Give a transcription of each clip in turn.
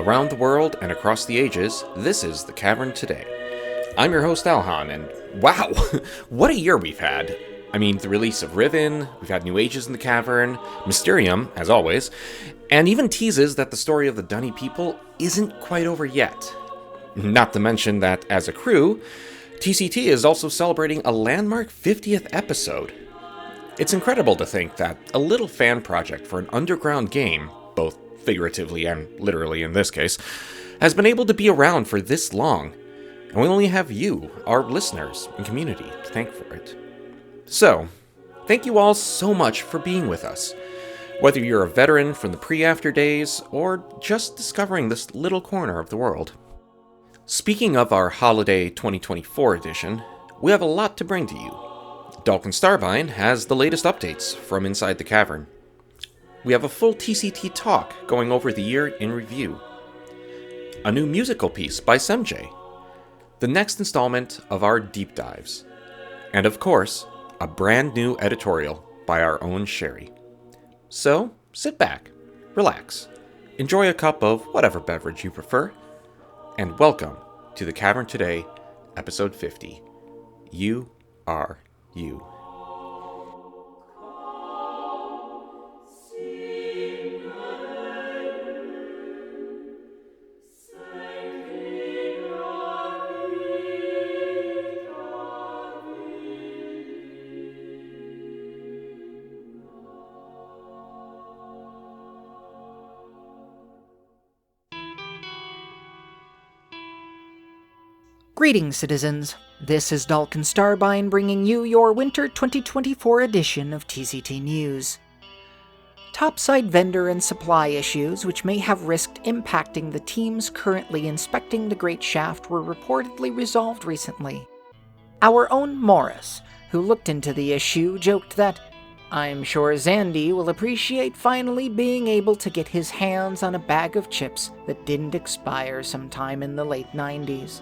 around the world and across the ages, this is the Cavern Today. I'm your host Alhon, and wow, what a year we've had. I mean, the release of Riven, we've had new ages in the Cavern, Mysterium, as always, and even teases that the story of the Dunny people isn't quite over yet. Not to mention that, as a crew, TCT is also celebrating a landmark 50th episode. It's incredible to think that a little fan project for an underground game, both figuratively and literally in this case, has been able to be around for this long, and we only have you, our listeners and community, to thank for it. So, thank you all so much for being with us. Whether you're a veteran from the Preafter days, or just discovering this little corner of the world. Speaking of our Holiday 2024 edition, we have a lot to bring to you. Dalken Starbyne has the latest updates from inside the cavern. We have a full TCT talk going over the year in review. A new musical piece by Semjay. The next installment of our deep dives. And of course, a brand new editorial by our own Sherry. So, sit back, relax, enjoy a cup of whatever beverage you prefer, and welcome to the Cavern Today, episode 50. You are you. Greetings, citizens. This is Dalken Starbyne bringing you your Winter 2024 edition of TCT News. Topside vendor and supply issues which may have risked impacting the teams currently inspecting the Great Shaft were reportedly resolved recently. Our own Maurus, who looked into the issue, joked that, "I'm sure Zandy will appreciate finally being able to get his hands on a bag of chips that didn't expire sometime in the late 90s.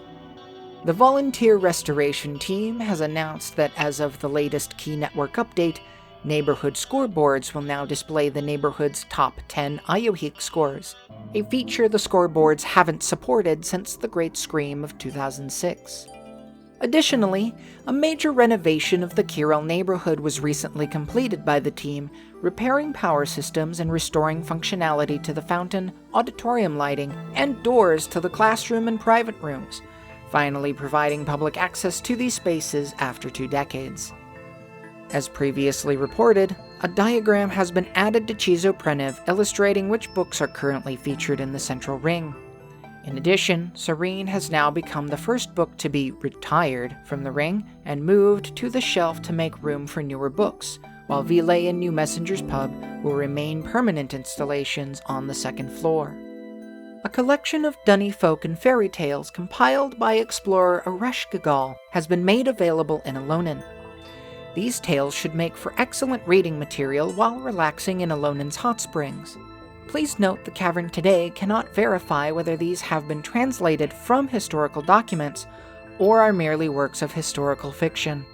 The volunteer restoration team has announced that as of the latest Key Network update, neighborhood scoreboards will now display the neighborhood's top 10 IOHEEC scores, a feature the scoreboards haven't supported since the Great Scream of 2006. Additionally, a major renovation of the Kirel neighborhood was recently completed by the team, repairing power systems and restoring functionality to the fountain, auditorium lighting, and doors to the classroom and private rooms, finally providing public access to these spaces after 2 decades. As previously reported, a diagram has been added to Chizo illustrating which books are currently featured in the central ring. In addition, Serene has now become the first book to be retired from the ring and moved to the shelf to make room for newer books, while Ville and New Messenger's Pub will remain permanent installations on the second floor. A collection of Dunny folk and fairy tales compiled by explorer Aresh Gagal has been made available in Alonin. These tales should make for excellent reading material while relaxing in Alonin's hot springs. Please note the Cavern Today cannot verify whether these have been translated from historical documents or are merely works of historical fiction.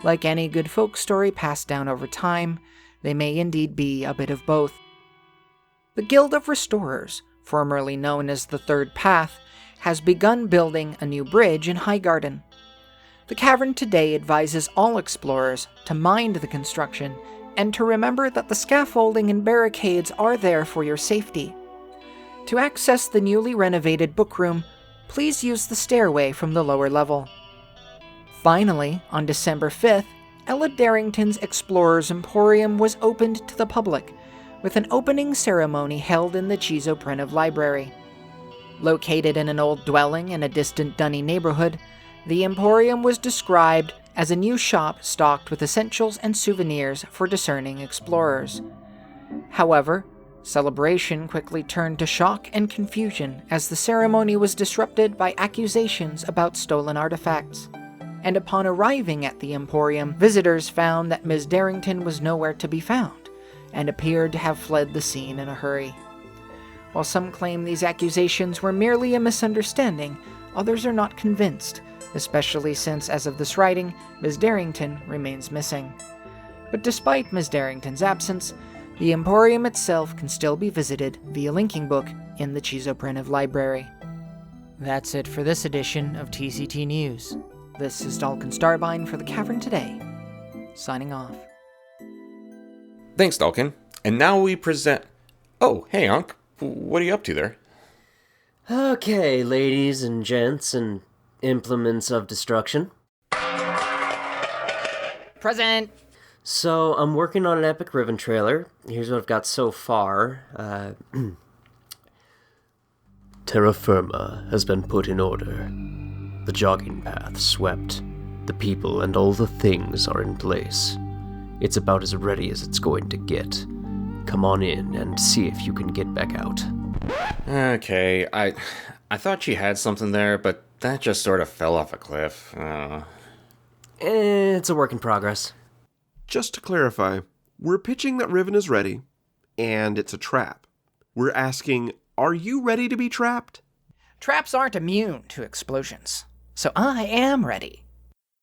Like any good folk story passed down over time, they may indeed be a bit of both. The Guild of Restorers, formerly known as the Third Path, has begun building a new bridge in Highgarden. The Cavern Today advises all explorers to mind the construction and to remember that the scaffolding and barricades are there for your safety. To access the newly renovated bookroom, please use the stairway from the lower level. Finally, on December 5th, Ella Darrington's Explorer's Emporium was opened to the public, with an opening ceremony held in the Chizo Library. Located in an old dwelling in a distant Dunny neighborhood, the Emporium was described as a new shop stocked with essentials and souvenirs for discerning explorers. However, celebration quickly turned to shock and confusion as the ceremony was disrupted by accusations about stolen artifacts. And upon arriving at the Emporium, visitors found that Ms. Darrington was nowhere to be found, and appeared to have fled the scene in a hurry. While some claim these accusations were merely a misunderstanding, others are not convinced, especially since, as of this writing, Ms. Darrington remains missing. But despite Ms. Darrington's absence, The Emporium itself can still be visited via linking book in the Chizoprinav library. That's it for this edition of TCT News. This is Dalken Starbyne for the Cavern Today, signing off. Thanks, Dalken. And now we present... Oh, hey, Unc. What are you up to there? Okay, ladies and gents and implements of destruction. Present! So, I'm working on an epic Riven trailer. Here's what I've got so far. Terra firma has been put in order. The jogging path swept. The people and all the things are in place. It's about as ready as it's going to get. Come on in and see if you can get back out. Okay, I thought she had something there, but that just sort of fell off a cliff. It's a work in progress. Just to clarify, we're pitching that Riven is ready, and it's a trap. We're asking, are you ready to be trapped? Traps aren't immune to explosions, so I am ready.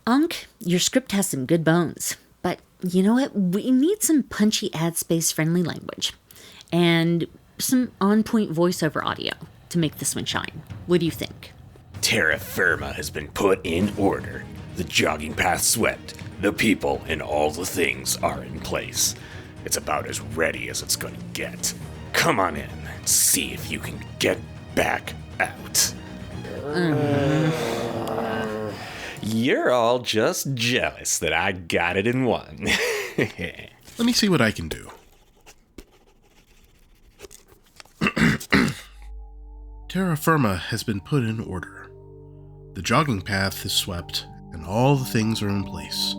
Unc, your script has some good bones, but you know what? We need some punchy ad space friendly language, and some on-point voiceover audio to make this one shine. What do you think? Terra firma has been put in order. The jogging path swept. The people and all the things are in place. It's about as ready as it's gonna get. Come on in and see if you can get back out. You're all just jealous that I got it in one. Let me see what I can do. Terra firma has been put in order. The jogging path is swept, and all the things are in place.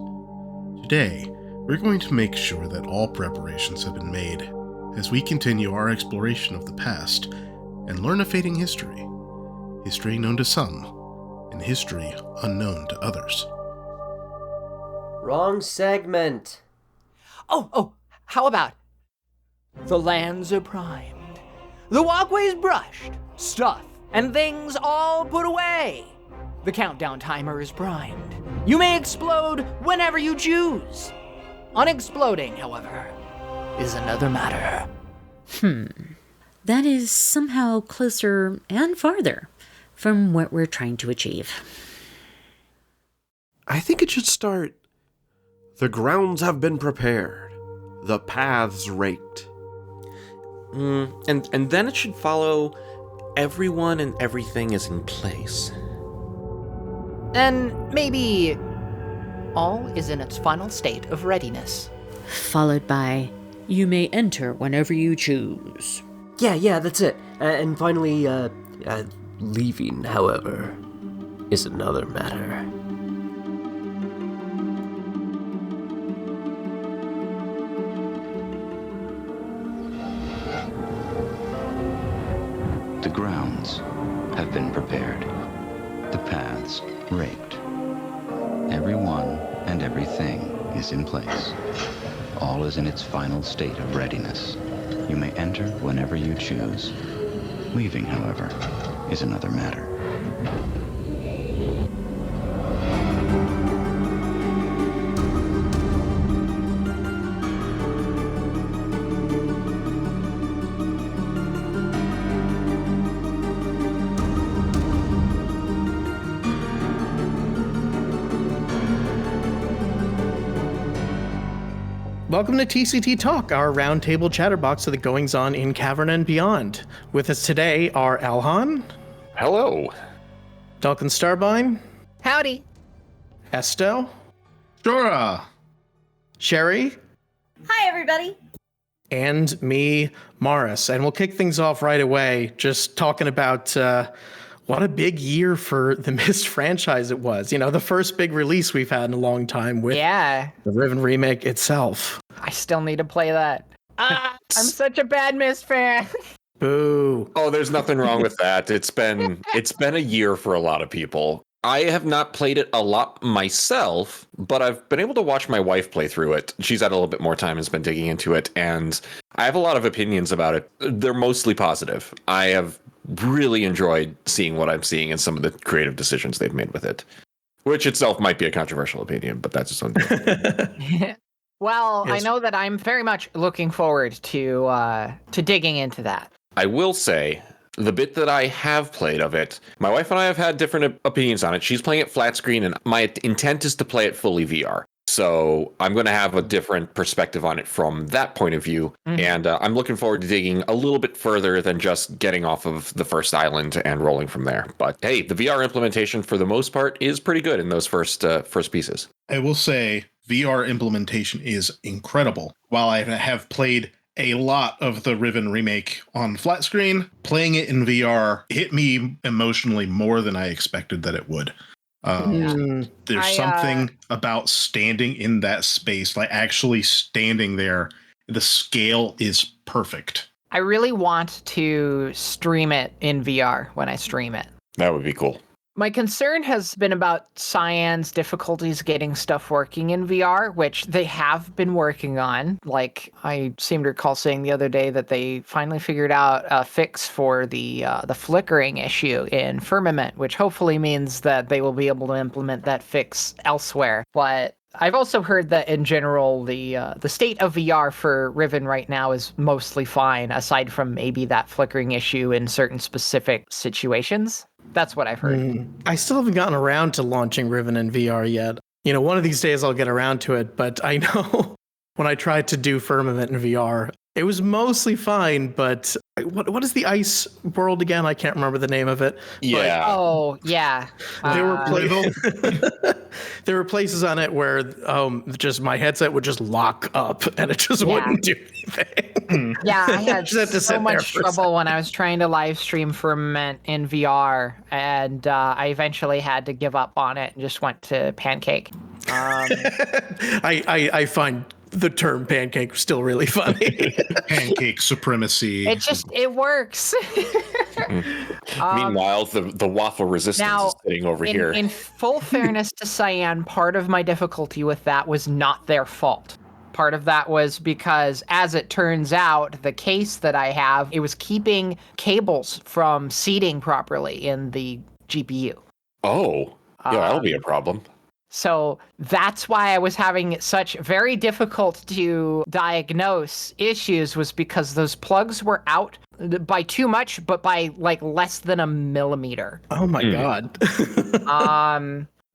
Today, we're going to make sure that all preparations have been made as we continue our exploration of the past and learn a fading history. History known to some, and history unknown to others. Wrong segment. Oh, how about? The lands are primed, the walkways brushed, stuff and things all put away. The countdown timer is primed. You may explode whenever you choose. Unexploding, however, is another matter. That is somehow closer and farther from what we're trying to achieve. I think it should start. The grounds have been prepared. The paths raked. And then it should follow. Everyone and everything is in place. And maybe all is in its final state of readiness. Followed by, you may enter whenever you choose. Yeah, that's it. And finally, leaving, however, is another matter. The grounds have been prepared. The paths raked. Everyone and everything is in place. All is in its final state of readiness. You may enter whenever you choose. Leaving, however, is another matter. Welcome to TCT Talk, our roundtable chatterbox of the goings-on in Cavern and beyond. With us today are Alhon, Hello. Dalken Starbyne, Howdy. Esto, Dora! Sherry, Hi, everybody. and me, Maurus. And we'll kick things off right away, just talking about what a big year for the Myst franchise it was. You know, the first big release we've had in a long time with Yeah, the Riven remake itself. I still need to play that. I'm such a bad Myst fan. Boo. Oh, there's nothing wrong with that. It's been a year for a lot of people. I have not played it a lot myself, but I've been able to watch my wife play through it. She's had a little bit more time and has been digging into it, and I have a lot of opinions about it. They're mostly positive. I have really enjoyed seeing what I'm seeing and some of the creative decisions they've made with it, which itself might be a controversial opinion, but that's its own thing. Well, I Yes. know that I'm very much looking forward to digging into that. I will say, the bit that I have played of it, my wife and I have had different opinions on it. She's playing it flat screen, and my intent is to play it fully VR. So I'm going to have a different perspective on it from that point of view. And I'm looking forward to digging a little bit further than just getting off of the first island and rolling from there. But hey, the VR implementation for the most part is pretty good in those first pieces. I will say VR implementation is incredible. While I have played a lot of the Riven remake on flat screen, playing it in VR hit me emotionally more than I expected that it would. There's something about standing in that space, like actually standing there. The scale is perfect. I really want to stream it in VR when I stream it. That would be cool. My concern has been about Cyan's difficulties getting stuff working in VR, which they have been working on. Like, I seem to recall saying the other day that they finally figured out a fix for the flickering issue in Firmament, which hopefully means that they will be able to implement that fix elsewhere. But I've also heard that in general, the state of VR for Riven right now is mostly fine, aside from maybe that flickering issue in certain specific situations. That's what I've heard. I still haven't gotten around to launching Riven in VR yet. One of these days I'll get around to it, but I know when I tried to do Firmament in VR, it was mostly fine, but what is the ice world again? I can't remember the name of it. Yeah. Oh, yeah. There were places on it where just my headset would just lock up and it just wouldn't do anything. Yeah, I had Just had to sit so there much for a trouble when I was trying to live stream Firmament in VR, and I eventually had to give up on it and just went to Pancake. I find the term pancake still really funny. Pancake supremacy. It works. Meanwhile, the waffle resistance Now, is sitting over here. In full fairness to Cyan, part of my difficulty with that was not their fault. Part of that was because, as it turns out, the case that I have, it was keeping cables from seating properly in the GPU. Oh, yeah, that'll be a problem. So that's why I was having such very difficult to diagnose issues, was because those plugs were out by too much, but by like less than a millimeter. Oh my God.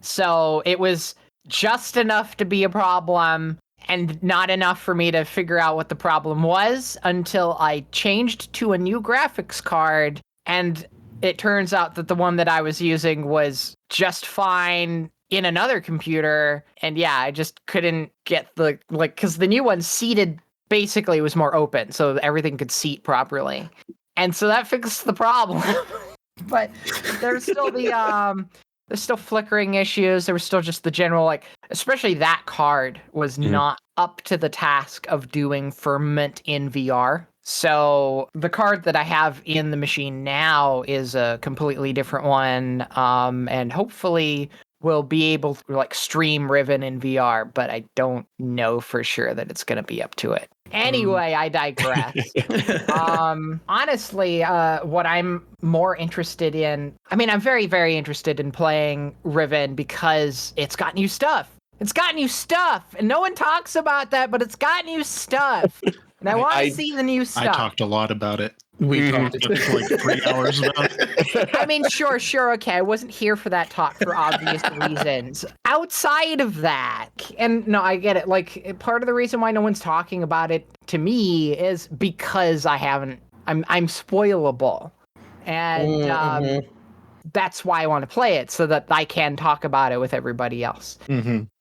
So it was just enough to be a problem and not enough for me to figure out what the problem was until I changed to a new graphics card. And it turns out that the one that I was using was just fine in another computer. And yeah, I just couldn't get because the new one seated, basically was more open, so everything could seat properly. And so that fixed the problem. But there's still there's still flickering issues. There was still just the general, especially that card was not up to the task of doing Firmament in VR. So the card that I have in the machine now is a completely different one, and hopefully will be able to stream Riven in VR, but I don't know for sure that it's going to be up to it. Anyway, I digress. Honestly, what I'm more interested in, I'm very, very interested in playing Riven because it's got new stuff. It's got new stuff, and no one talks about that, but it's got new stuff. And I want to see the new stuff. I talked a lot about it. We talked for like 3 hours about it. Sure, okay. I wasn't here for that talk for obvious reasons. Outside of that, and no, I get it. Part of the reason why no one's talking about it to me is because I'm spoilable. And that's why I want to play it, so that I can talk about it with everybody else.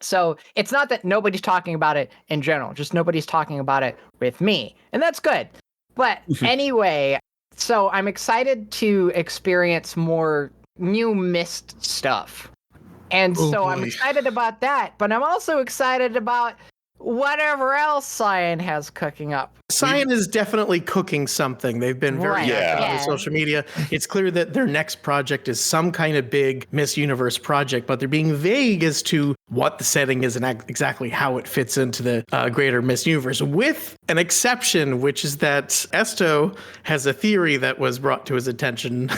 So it's not that nobody's talking about it in general, just nobody's talking about it with me. And that's good. But anyway, so I'm excited to experience more new Myst stuff. And I'm excited about that, but I'm also excited about whatever else Cyan has cooking up. Cyan is definitely cooking something. They've been very active on social media. It's clear that their next project is some kind of big Miss Universe project, but they're being vague as to what the setting is and exactly how it fits into the greater Miss Universe, with an exception, which is that Esto has a theory that was brought to his attention.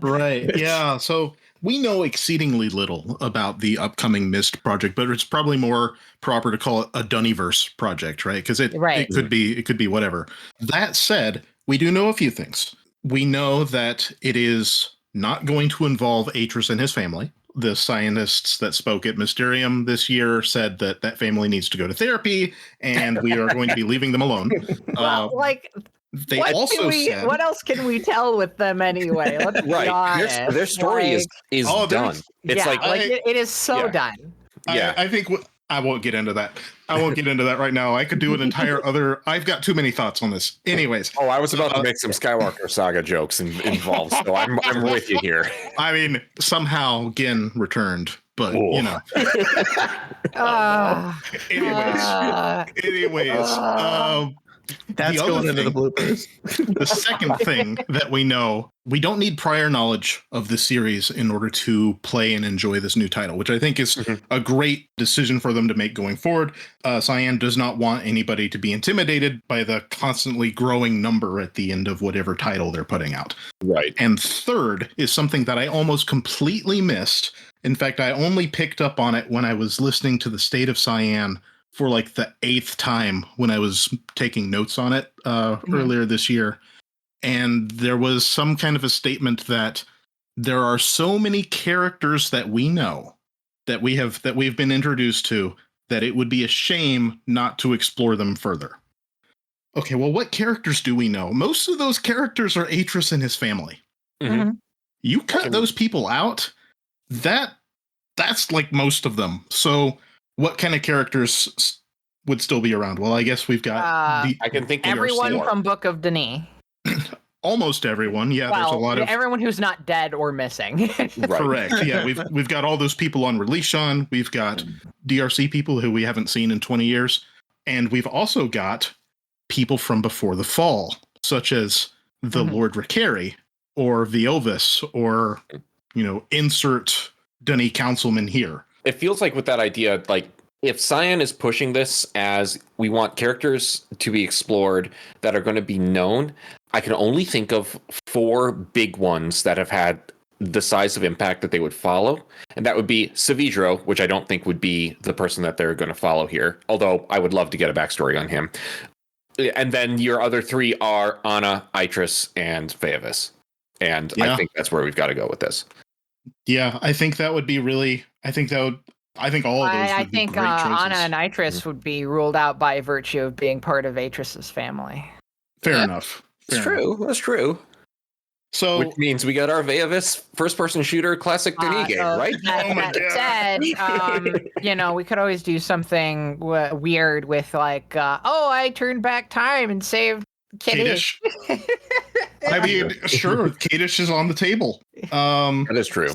Right. Yeah. So we know exceedingly little about the upcoming Mist project, but it's probably more proper to call it a Dunniverse project, right? Because it could be whatever. That said, we do know a few things. We know that it is not going to involve Atris and his family. The scientists that spoke at Mysterium this year said that that family needs to go to therapy, and we are going to be leaving them alone. Well, They also said, what else can we tell with them anyway? Let's be honest. Their story is done. It's it is so done. I think I won't get into that. I won't get into that right now. I could do an entire other. I've got too many thoughts on this. Anyways. I was about to make some Skywalker Saga jokes involved, so I'm with you here. I mean, somehow Gin returned, but you know. Anyways. That's going into the bloopers. The second thing that we know, we don't need prior knowledge of the series in order to play and enjoy this new title, which I think is a great decision for them to make going forward. Cyan does not want anybody to be intimidated by the constantly growing number at the end of whatever title they're putting out. Right. And third is something that I almost completely missed. In fact, I only picked up on it when I was listening to the State of Cyan for like the 8th time when I was taking notes on it earlier this year. And there was some kind of a statement that there are so many characters that we know that we've been introduced to that it would be a shame not to explore them further. Okay, well, what characters do we know? Most of those characters are Atris and his family. Mm-hmm. You cut those people out, that's like most of them. So what kind of characters would still be around? Well, I guess we've got I can think of everyone from Book of Denis. Almost everyone. Yeah, there's a lot of everyone who's not dead or missing. Correct. Yeah, we've got all those people on Releashon. We've got DRC people who we haven't seen in 20 years, and we've also got people from Before the Fall, such as the Lord Ricari or Viovis, or insert Dunny councilman here. It feels like with that idea, like if Cyan is pushing this as we want characters to be explored that are going to be known, I can only think of 4 big ones that have had the size of impact that they would follow. And that would be Savidro, which I don't think would be the person that they're going to follow here, although I would love to get a backstory on him. And then your other 3 are Anna, Itris, and Veavis. And I think that's where we've got to go with this. Yeah, I think that would be really. I think all of those. I think Anna and Itris would be ruled out by virtue of being part of Atris's family. Fair enough. That's true. So, which means we got our Veavis first-person shooter classic Denis game, right? That said, we could always do something weird with like, I turned back time and saved Kiddish. I mean, sure, Kadish is on the table. That is true.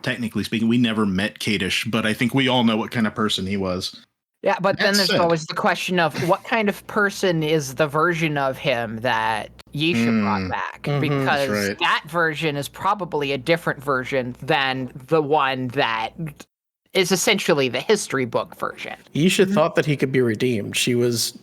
Technically speaking, we never met Kadish, but I think we all know what kind of person he was. Yeah, but then there's always the question of what kind of person is the version of him that Yisha brought back? Because that version is probably a different version than the one that is essentially the history book version. Yisha thought that he could be redeemed. She was,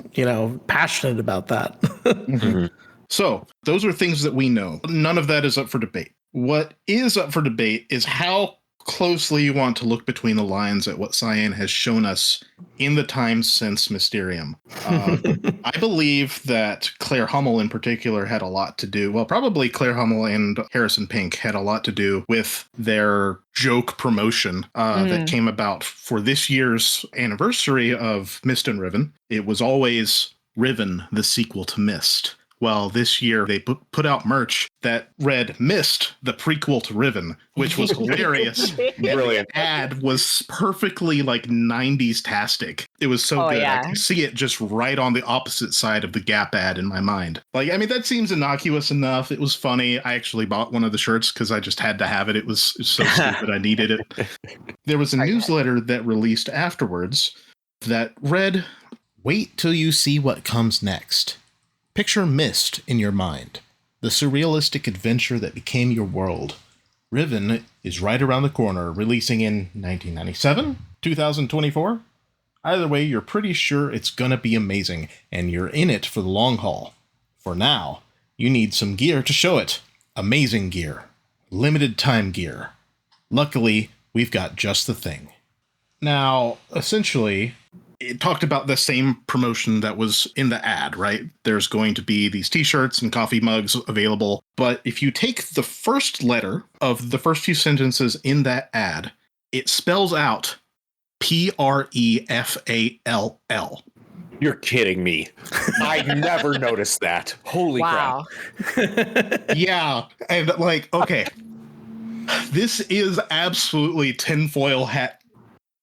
passionate about that. So those are things that we know. None of that is up for debate. What is up for debate is how closely you want to look between the lines at what Cyan has shown us in the time since Mysterium. I believe that Claire Hummel in particular had a lot to do. Well, probably Claire Hummel and Harrison Pink had a lot to do with their joke promotion that came about for this year's anniversary of Mist and Riven. It was always Riven, the sequel to Mist. Well, this year they put out merch that read Mist, the prequel to Riven, which was hilarious. Brilliant. The ad was perfectly like 90s-tastic. It was so good. Yeah. I could see it just right on the opposite side of the Gap ad in my mind. Like, I mean, that seems innocuous enough. It was funny. I actually bought one of the shirts because I just had to have it. It was so stupid. I needed it. There was a newsletter that released afterwards that read, "Wait till you see what comes next. Picture Mist in your mind, the surrealistic adventure that became your world. Riven is right around the corner, releasing in 1997, 2024. Either way, you're pretty sure it's gonna be amazing, and you're in it for the long haul. For now, you need some gear to show it. Amazing gear. Limited time gear. Luckily, we've got just the thing. Now, essentially, it talked about the same promotion that was in the ad, right? There's going to be these t-shirts and coffee mugs available. But if you take the first letter of the first few sentences in that ad, it spells out Prefall. You're kidding me. I never noticed that. Holy Wow. crap. Yeah. And like, okay, this is absolutely tinfoil hat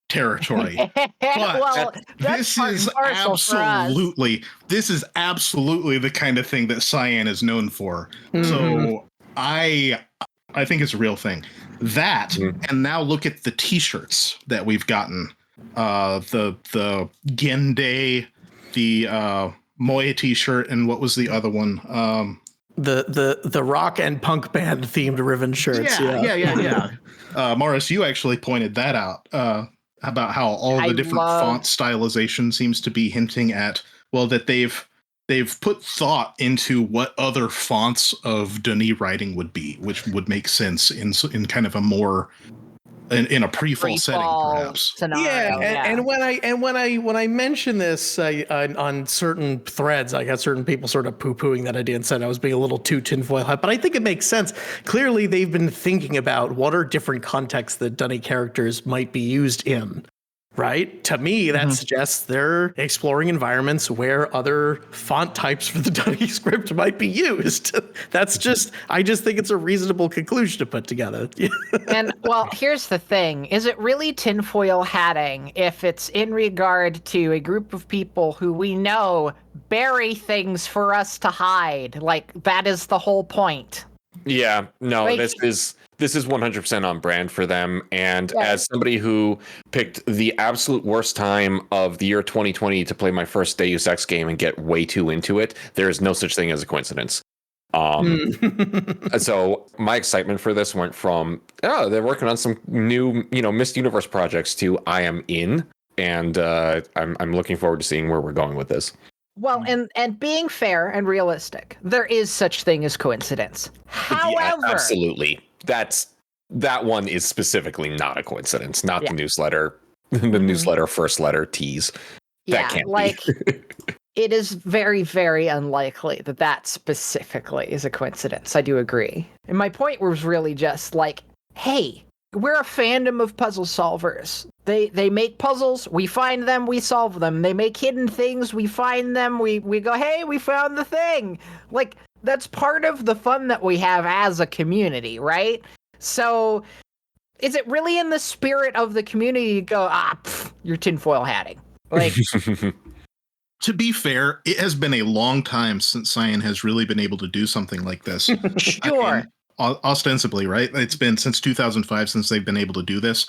territory. Well, that's part and parcel for us. This is absolutely the kind of thing that Cyan is known for. Mhm. So I think it's a real thing. That, and now look at the t-shirts that we've gotten. The Gende, the Moe t-shirt, and what was the other one? The rock and punk band themed ribbon shirts. Yeah. Maurus, you actually pointed that out. About how all the different font stylization seems to be hinting at, well, that they've put thought into what other fonts of Denis writing would be, which would make sense in kind of a more in a pre-fall setting, perhaps. Scenario, and when I mentioned this on certain threads, I got certain people sort of poo-pooing that idea and said I was being a little too tinfoil hat. But I think it makes sense. Clearly, they've been thinking about what are different contexts that Dunny characters might be used in. Right? To me, that suggests they're exploring environments where other font types for the Dunny script might be used. I just think it's a reasonable conclusion to put together. And well, here's the thing. Is it really tinfoil hatting if it's in regard to a group of people who we know bury things for us to hide? Like, that is the whole point. Yeah, no, Like, this is 100% on brand for them. And as somebody who picked the absolute worst time of the year 2020 to play my first Deus Ex game and get way too into it, there is no such thing as a coincidence. So my excitement for this went from, they're working on some new, Mist Universe projects to I am in, and I'm looking forward to seeing where we're going with this. well, and being fair and realistic, there is such thing as coincidence. However, Yeah, absolutely. That one is specifically not a coincidence, not the newsletter, the newsletter first letter tease. That can't be. It is very, very unlikely that specifically is a coincidence. I do agree. And my point was really just like, hey, we're a fandom of puzzle solvers. They make puzzles, we find them, we solve them. They make hidden things, we find them, we go, hey, we found the thing. Like, that's part of the fun that we have as a community, right? So, is it really in the spirit of the community to go, you're tinfoil hatting? Like, to be fair, it has been a long time since Cyan has really been able to do something like this. Sure. Ostensibly, right? It's been since 2005 since they've been able to do this.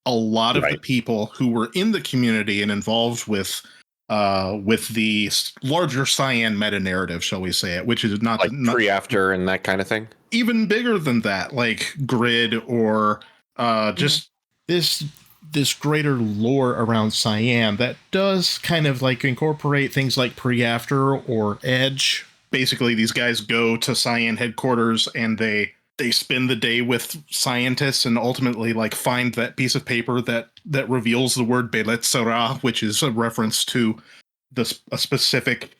A lot of the people who were in the community and involved with the larger Cyan meta narrative, shall we say it, which is not like Preafter and that kind of thing. Even bigger than that, like Grid or just this greater lore around Cyan that does kind of like incorporate things like Preafter or Edge. Basically, these guys go to Cyan headquarters and they spend the day with scientists and ultimately like find that piece of paper that reveals the word Beletsera, which is a reference to a specific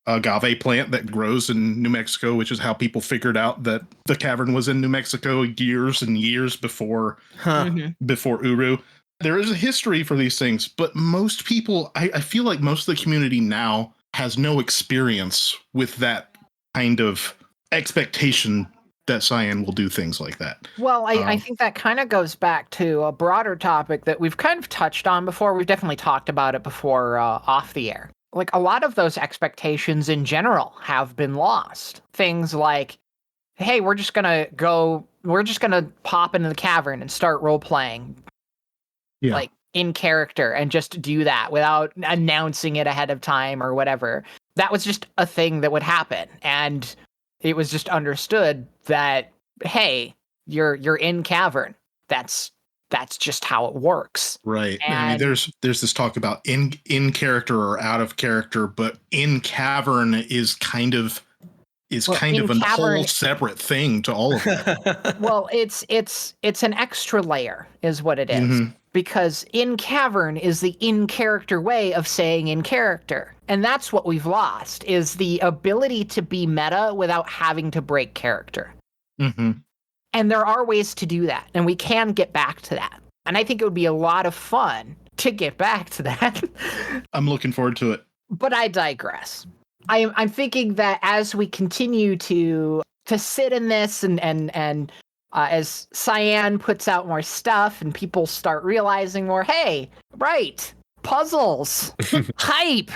agave plant that grows in New Mexico, which is how people figured out that the cavern was in New Mexico years and years before Uru. There is a history for these things, but most people, I feel like most of the community now has no experience with that kind of expectation that Cyan will do things like that. Well, I think that kind of goes back to a broader topic that we've kind of touched on before. We've definitely talked about it before off the air. Like, a lot of those expectations in general have been lost. Things like, hey, we're just gonna pop into the cavern and start role-playing. Yeah. Like, in character, and just do that without announcing it ahead of time or whatever. That was just a thing that would happen. And it was just understood that, hey, you're in Cavern. That's just how it works. Right. And I mean, there's this talk about in character or out of character, but in Cavern is kind of is Well, kind of in a Cavern- whole separate thing to all of that. Well, it's an extra layer, is what it is. Because in Cavern is the in-character way of saying in character. And that's what we've lost, is the ability to be meta without having to break character. And there are ways to do that, and we can get back to that. And I think it would be a lot of fun to get back to that. I'm looking forward to it. But I digress. I'm thinking that as we continue to sit in this and as Cyan puts out more stuff and people start realizing more, hey, right, puzzles, hype.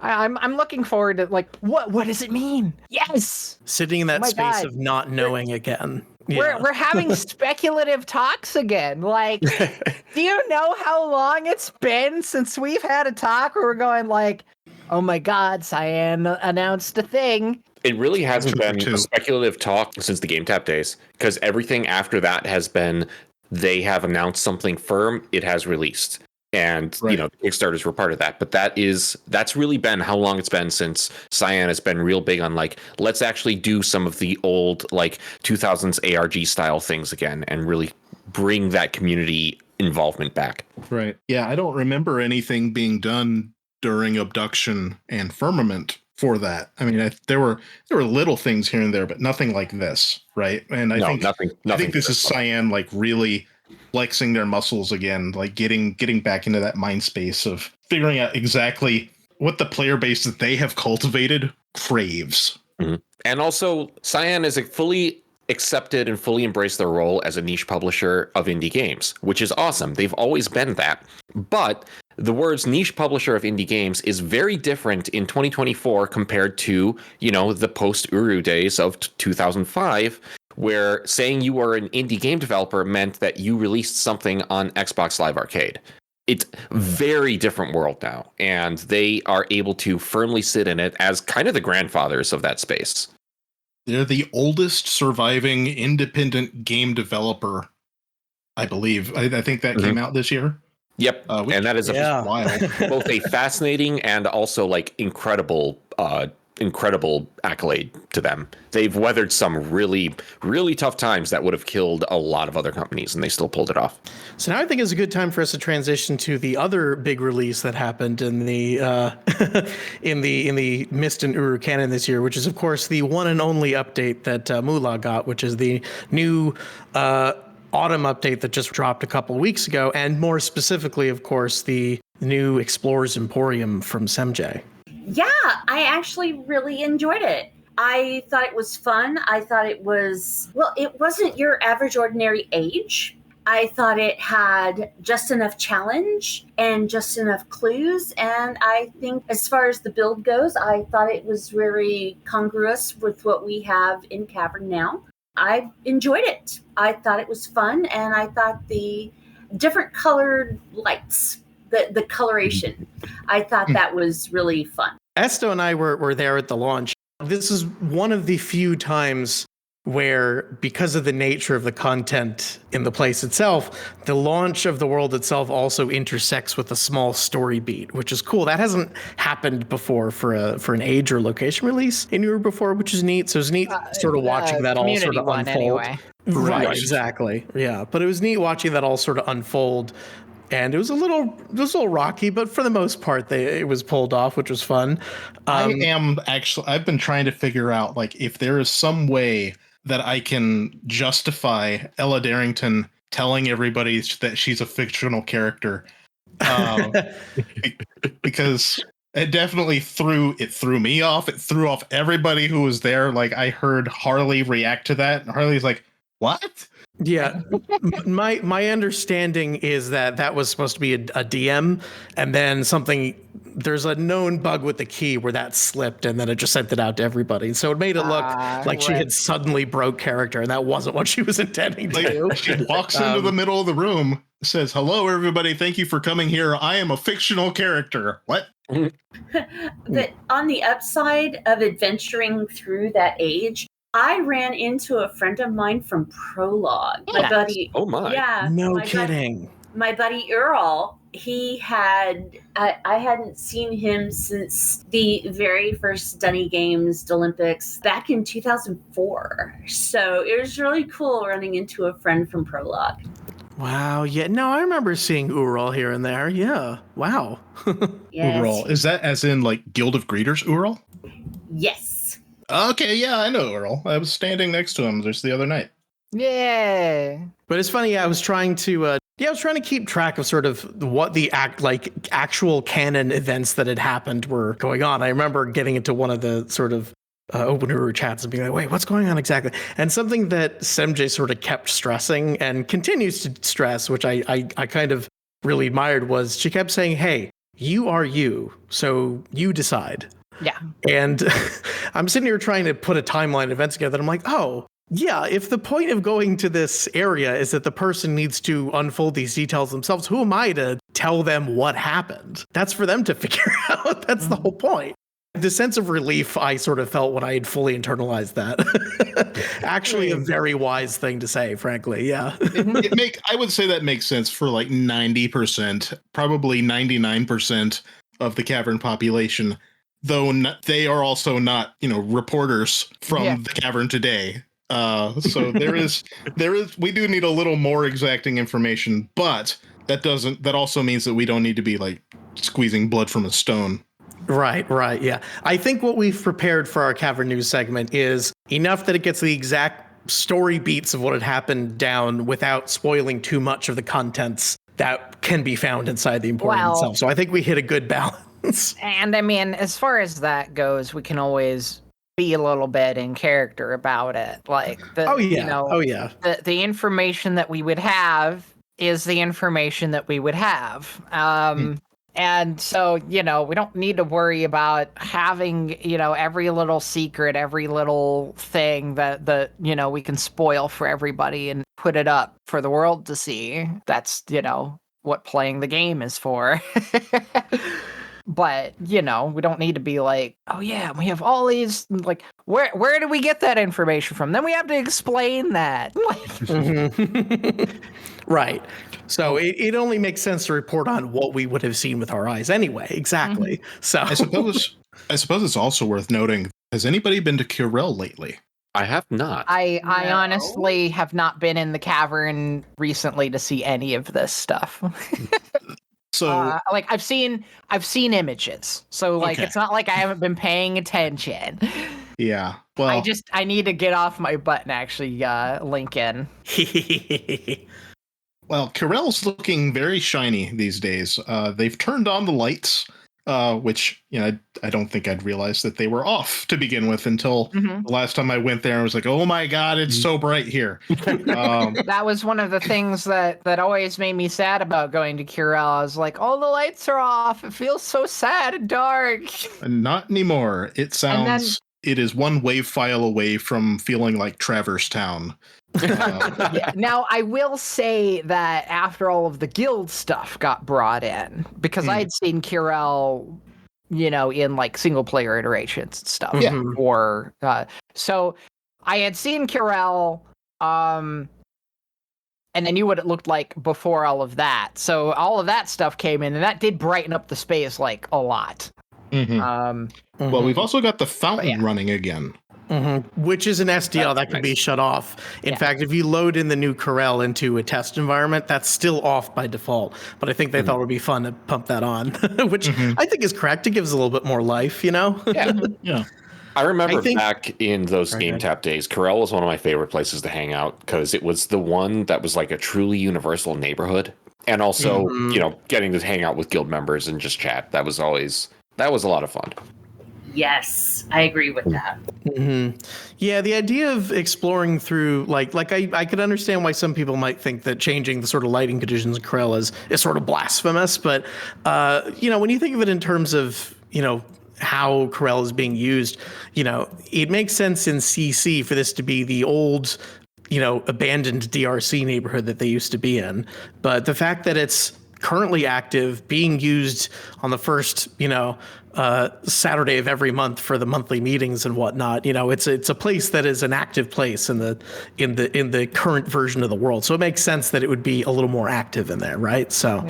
I'm looking forward to, like, what does it mean? Yes, Sitting in that my space God. of not knowing again. We're having speculative talks again. Like, do you know how long it's been since we've had a talk where we're going like, oh my God, Cyan announced a thing. It really hasn't True, been too. a speculative talk since the Game Tap days, because everything after that has been, they have announced something firm, it has released. And, Right. the Kickstarters were part of that. But that's really been how long it's been since Cyan has been real big on, like, let's actually do some of the old, like, 2000s ARG style things again and really bring that community involvement back. Right. Yeah, I don't remember anything being done during Abduction and Firmament for that. I mean, there were little things here and there, but nothing like this, right? And I think this is Cyan, like, really flexing their muscles again, like getting back into that mind space of figuring out exactly what the player base that they have cultivated craves. And also, Cyan is a fully accepted and fully embraced their role as a niche publisher of indie games, which is awesome. They've always been that. But the words niche publisher of indie games is very different in 2024 compared to, the post-Uru days of 2005, where saying you were an indie game developer meant that you released something on Xbox Live Arcade. It's a very different world now, and they are able to firmly sit in it as kind of the grandfathers of that space. They're the oldest surviving independent game developer, I believe. I think that came out this year. Yep, and that is wild. Both a fascinating and also, like, incredible accolade to them. They've weathered some really, really tough times that would have killed a lot of other companies, and they still pulled it off. So now I think it's a good time for us to transition to the other big release that happened in the in the Myst and Uru canon this year, which is, of course, the one and only update that Moolah got, which is the new autumn update that just dropped a couple of weeks ago, and more specifically, of course, the new Explorer's Emporium from Semjay. Yeah, I actually really enjoyed it. I thought it was fun. I thought it was, it wasn't your average ordinary age. I thought it had just enough challenge and just enough clues. And I think as far as the build goes, I thought it was very congruous with what we have in Cavern now. I enjoyed it. I thought it was fun. And I thought the different colored lights, the coloration, I thought that was really fun. Esto and I were there at the launch. This is one of the few times where, because of the nature of the content in the place itself, the launch of the world itself also intersects with a small story beat, which is cool. That hasn't happened before for an age or location release in Uru before, which is neat. So it's neat sort of watching that all sort of unfold. Anyway. Right, exactly. Yeah, but it was neat watching that all sort of unfold. And it was a little rocky, but for the most part, it was pulled off, which was fun. I've been trying to figure out, like, if there is some way that I can justify Ella Darrington telling everybody that she's a fictional character, because it definitely threw me off. It threw off everybody who was there. Like, I heard Harley react to that, and Harley's like, "What?" Yeah, my understanding is that was supposed to be a DM, and then there's a known bug with the key where that slipped, and then it just sent it out to everybody. So it made it look like she had suddenly broke character, and that wasn't what she was intending to do. She walks into the middle of the room, says, "Hello, everybody. Thank you for coming here. I am a fictional character." What? But on the upside of adventuring through that age, I ran into a friend of mine from Prologue. My buddy. Oh my. Yeah. No kidding. My buddy Earl, he had, I hadn't seen him since the very first Dunny Games Olympics back in 2004. So it was really cool running into a friend from Prologue. Wow. Yeah. No, I remember seeing Ural here and there. Yeah. Wow. Yes. Ural. Is that as in like Guild of Greeters Ural? Yes. Okay, yeah, I know Ural. I was standing next to him just the other night. Yeah. But it's funny. I was trying to keep track of sort of what the actual canon events that had happened were going on. I remember getting into one of the sort of open Uru chats and being like, wait, what's going on exactly? And something that Semjay sort of kept stressing and continues to stress, which I kind of really admired, was she kept saying, hey, you are you, so you decide. Yeah. And I'm sitting here trying to put a timeline of events together. And I'm like, oh, yeah, if the point of going to this area is that the person needs to unfold these details themselves, who am I to tell them what happened? That's for them to figure out. That's the whole point. The sense of relief I sort of felt when I had fully internalized that. Actually, a very wise thing to say, frankly. Yeah. I would say that makes sense for like 90%, probably 99% of the Cavern population, though they are also not, reporters from the Cavern Today. So there is, we do need a little more exacting information, but that also means that we don't need to be like squeezing blood from a stone. Right, yeah. I think what we've prepared for our Cavern News segment is enough that it gets the exact story beats of what had happened down without spoiling too much of the contents that can be found inside the Emporium itself. So I think we hit a good balance. And I mean, as far as that goes, we can always be a little bit in character about it. Like, the information that we would have is the information that we would have. And so, we don't need to worry about having, every little secret, every little thing that we can spoil for everybody and put it up for the world to see. That's, what playing the game is for. But, we don't need to be like, oh yeah, we have all these, like, where did we get that information from? Then we have to explain that. Right. So it only makes sense to report on what we would have seen with our eyes anyway. Exactly. So I suppose it's also worth noting, has anybody been to Curel lately? I have not. I honestly have not been in the cavern recently to see any of this stuff. So I've seen images. So It's not like I haven't been paying attention. Yeah. Well, I need to get off my butt and actually link in. Well, Curel's looking very shiny these days. They've turned on the lights, which, I don't think I'd realized that they were off to begin with until the last time I went there. I was like, oh my God, it's so bright here. That was one of the things that always made me sad about going to Curel. I was like, all the lights are off. It feels so sad and dark. Not anymore. It sounds... It is one wave file away from feeling like Traverse Town. Now, I will say that after all of the guild stuff got brought in, because I had seen Curel, in like single player iterations and stuff. Yeah. Or so I had seen Curel, and I knew what it looked like before all of that. So all of that stuff came in, and that did brighten up the space like a lot. Well, we've also got the fountain running again. Which is an SDL that can be shut off. In fact, if you load in the new Curel into a test environment, that's still off by default. But I think they thought it would be fun to pump that on, which I think is correct. It gives a little bit more life, Yeah. I remember back in those Game Tap days, Curel was one of my favorite places to hang out because it was the one that was like a truly universal neighborhood. And also, getting to hang out with guild members and just chat. That was a lot of fun. Yes, I agree with that. Yeah, the idea of exploring through, I could understand why some people might think that changing the sort of lighting conditions in Curel is sort of blasphemous. But, when you think of it in terms of, how Curel is being used, it makes sense in CC for this to be the old, abandoned DRC neighborhood that they used to be in. But the fact that it's currently active, being used on the first, Saturday of every month for the monthly meetings and whatnot. It's a place that is an active place in the current version of the world. So it makes sense that it would be a little more active in there, right? So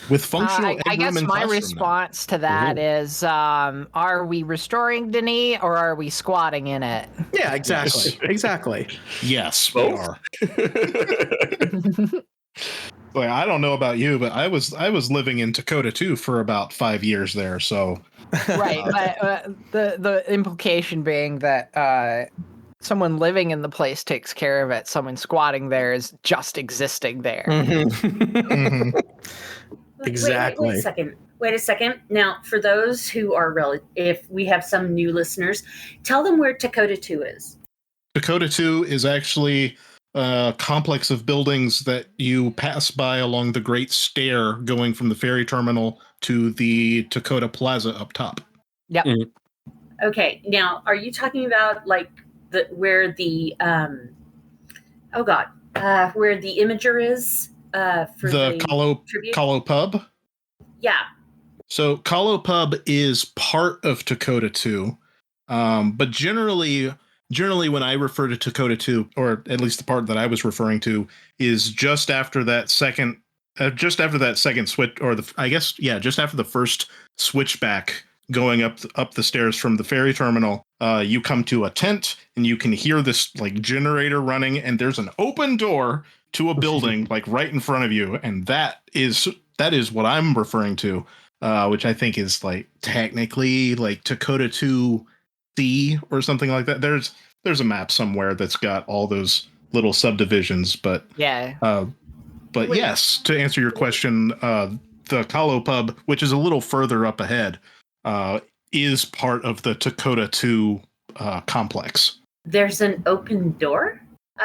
with functional I guess my response to that is, are we restoring Denis or are we squatting in it? Yeah, exactly. Yes. Exactly. Yes, we are. Boy, I don't know about you, but I was living in Dakota too for about 5 years there. So, right. But the implication being that someone living in the place takes care of it. Someone squatting there is just existing there. Mm-hmm. Exactly. Wait a second. Now, for those who are if we have some new listeners, tell them where Dakota 2 is. Dakota 2 is actually a complex of buildings that you pass by along the Great Stair going from the ferry terminal to the Dakota Plaza up top. Yep. Mm-hmm. Okay. Now, are you talking about like where the where the Imager is for the Colo Pub? Yeah. So Colo Pub is part of Dakota 2, but generally when I refer to Dakota 2, or at least the part that I was referring to, is just after that second switch, or just after the first switchback going up the stairs from the ferry terminal. You come to a tent and you can hear this like generator running, and there's an open door to a building like right in front of you, and that is what I'm referring to, which I think is like technically like Dakota 2C or something like that. There's a map somewhere that's got all those little subdivisions, but yeah. But yes, to answer your question, the Colo Pub, which is a little further up ahead, is part of the Dakota 2 complex. There's an open door?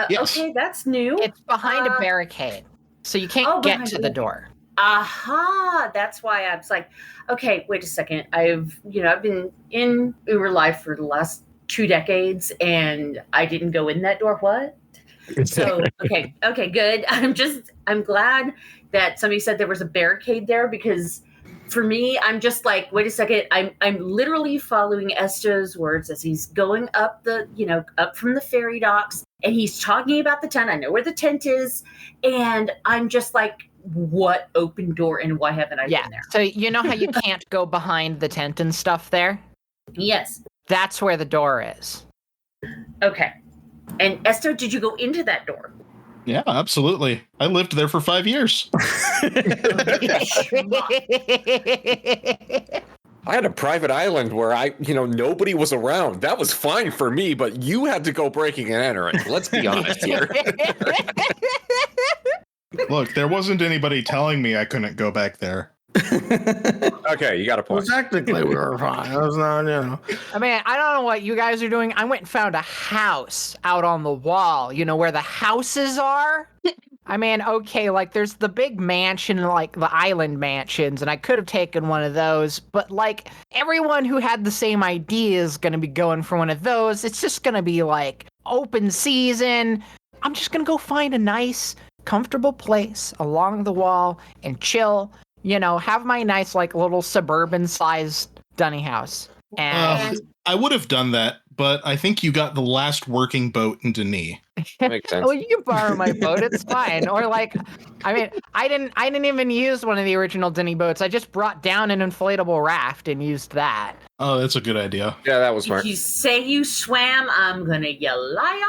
Yes. Okay, that's new. It's behind a barricade, so you can't get to the door. Aha! That's why I was like, okay, wait a second. I've been in Uber life for the last 2 decades, and I didn't go in that door. What? So okay, good. I'm glad that somebody said there was a barricade there, because for me, I'm just like, wait a second. I'm literally following Esto's words as he's going up up from the ferry docks, and he's talking about the tent. I know where the tent is, and I'm just like, what open door, and why haven't I been there? So you know how you can't go behind the tent and stuff there? Yes. That's where the door is. Okay. And Esto, did you go into that door? Yeah, absolutely. I lived there for 5 years. I had a private island where nobody was around. That was fine for me, but you had to go breaking and entering. Let's be honest here. Look, there wasn't anybody telling me I couldn't go back there. Okay, you got a point. Well, technically, we were fine. It was not, I mean, I don't know what you guys are doing. I went and found a house out on the wall. You know where the houses are? I mean, okay, like there's the big mansion, like the island mansions, and I could have taken one of those, but like everyone who had the same idea is going to be going for one of those. It's just going to be like open season. I'm just going to go find a nice, comfortable place along the wall and chill. Have my nice, like, little suburban-sized dunny house. And I would have done that, but I think you got the last working boat in Denis. Makes sense. Well, you can borrow my boat. It's fine. Or, like, I mean, I didn't even use one of the original Denis boats. I just brought down an inflatable raft and used that. Oh, that's a good idea. Yeah, that was smart. If you say you swam, I'm gonna yell liar.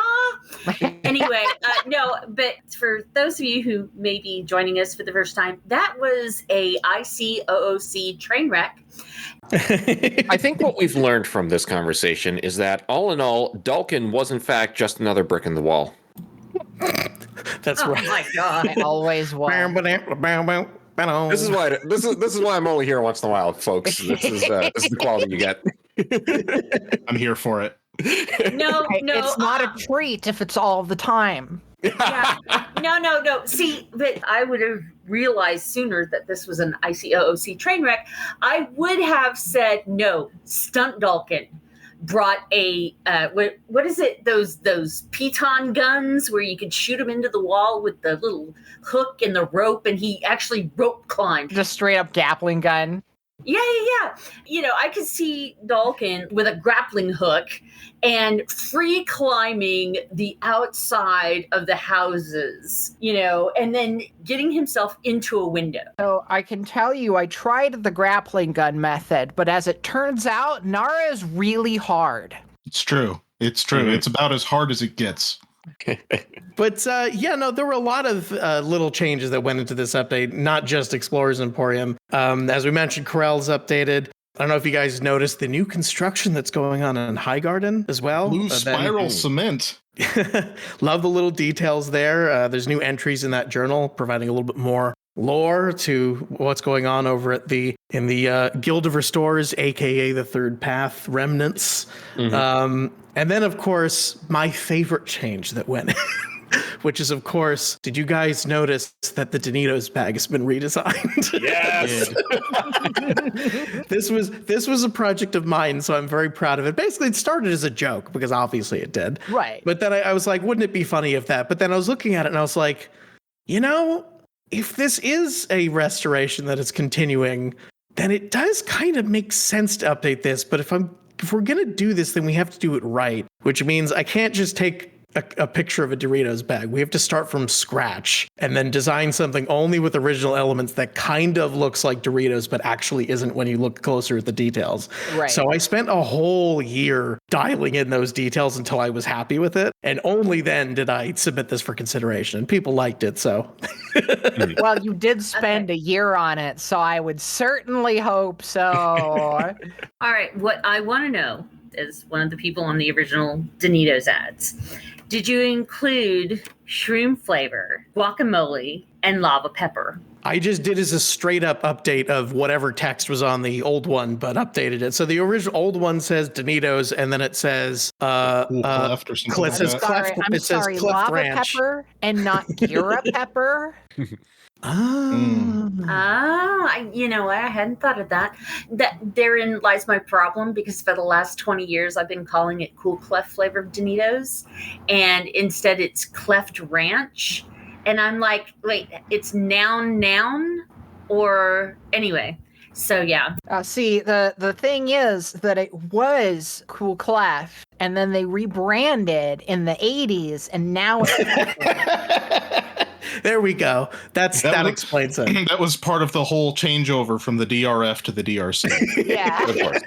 Anyway, no, but for those of you who may be joining us for the first time, that was a ICOOC train wreck. I think what we've learned from this conversation is that, all in all, Dalken was in fact just another brick in the wall. That's right. Oh my god! I always was. This is why I'm only here once in a while, folks. This is the quality you get. I'm here for it. No, It's not a treat if it's all the time. Yeah. No. See, but I would have realized sooner that this was an ICOOC train wreck. I would have said no, stunt Dalken. brought a what is it? Those piton guns where you could shoot them into the wall with the little hook and the rope, and he actually rope climbed. Just straight up grappling gun. Yeah. I could see Dalken with a grappling hook and free climbing the outside of the houses, and then getting himself into a window. So I can tell you, I tried the grappling gun method, but as it turns out, Nara is really hard. It's true. It's true. Mhm. It's about as hard as it gets. But there were a lot of little changes that went into this update, not just Explorers Emporium. As we mentioned, Corel's updated. I don't know if you guys noticed the new construction that's going on in Highgarden as well. Blue spiral cement. Love the little details there. There's new entries in that journal, providing a little bit more lore to what's going on over in the Guild of Restorers, aka the Third Path remnants. Mhm. And then, of course, my favorite change that went, which is, of course, did you guys notice that the Danitos bag has been redesigned? Yes. This was a project of mine, so I'm very proud of it. Basically, it started as a joke because obviously it did. Right. But then I was like, wouldn't it be funny if that? But then I was looking at it and I was like, if this is a restoration that is continuing, then it does kind of make sense to update this. But if we're going to do this, then we have to do it right, which means I can't just take a picture of a Doritos bag. We have to start from scratch and then design something only with original elements that kind of looks like Doritos, but actually isn't when you look closer at the details. Right. So I spent a whole year dialing in those details until I was happy with it. And only then did I submit this for consideration. And people liked it, so. Well, you did spend a year on it, so I would certainly hope so. All right, what I want to know, as one of the people on the original Danitos ads, did you include shroom flavor, guacamole, and lava pepper? I just did as a straight up update of whatever text was on the old one, but updated it. So the original old one says Danitos, and then it says Cleft or something like that. I'm sorry, lava ranch. pepper and not Gira pepper. You know what? I hadn't thought of that. That therein lies my problem, because for the last 20 years I've been calling it cool cleft flavored Danitos, and instead it's cleft ranch. And I'm like, wait, it's noun, or anyway. So yeah. See, the thing is that it was Cool Clef, and then they rebranded in the 80s, and now it's There we go. That explains it. That was part of the whole changeover from the DRF to the DRC. yeah. Of course.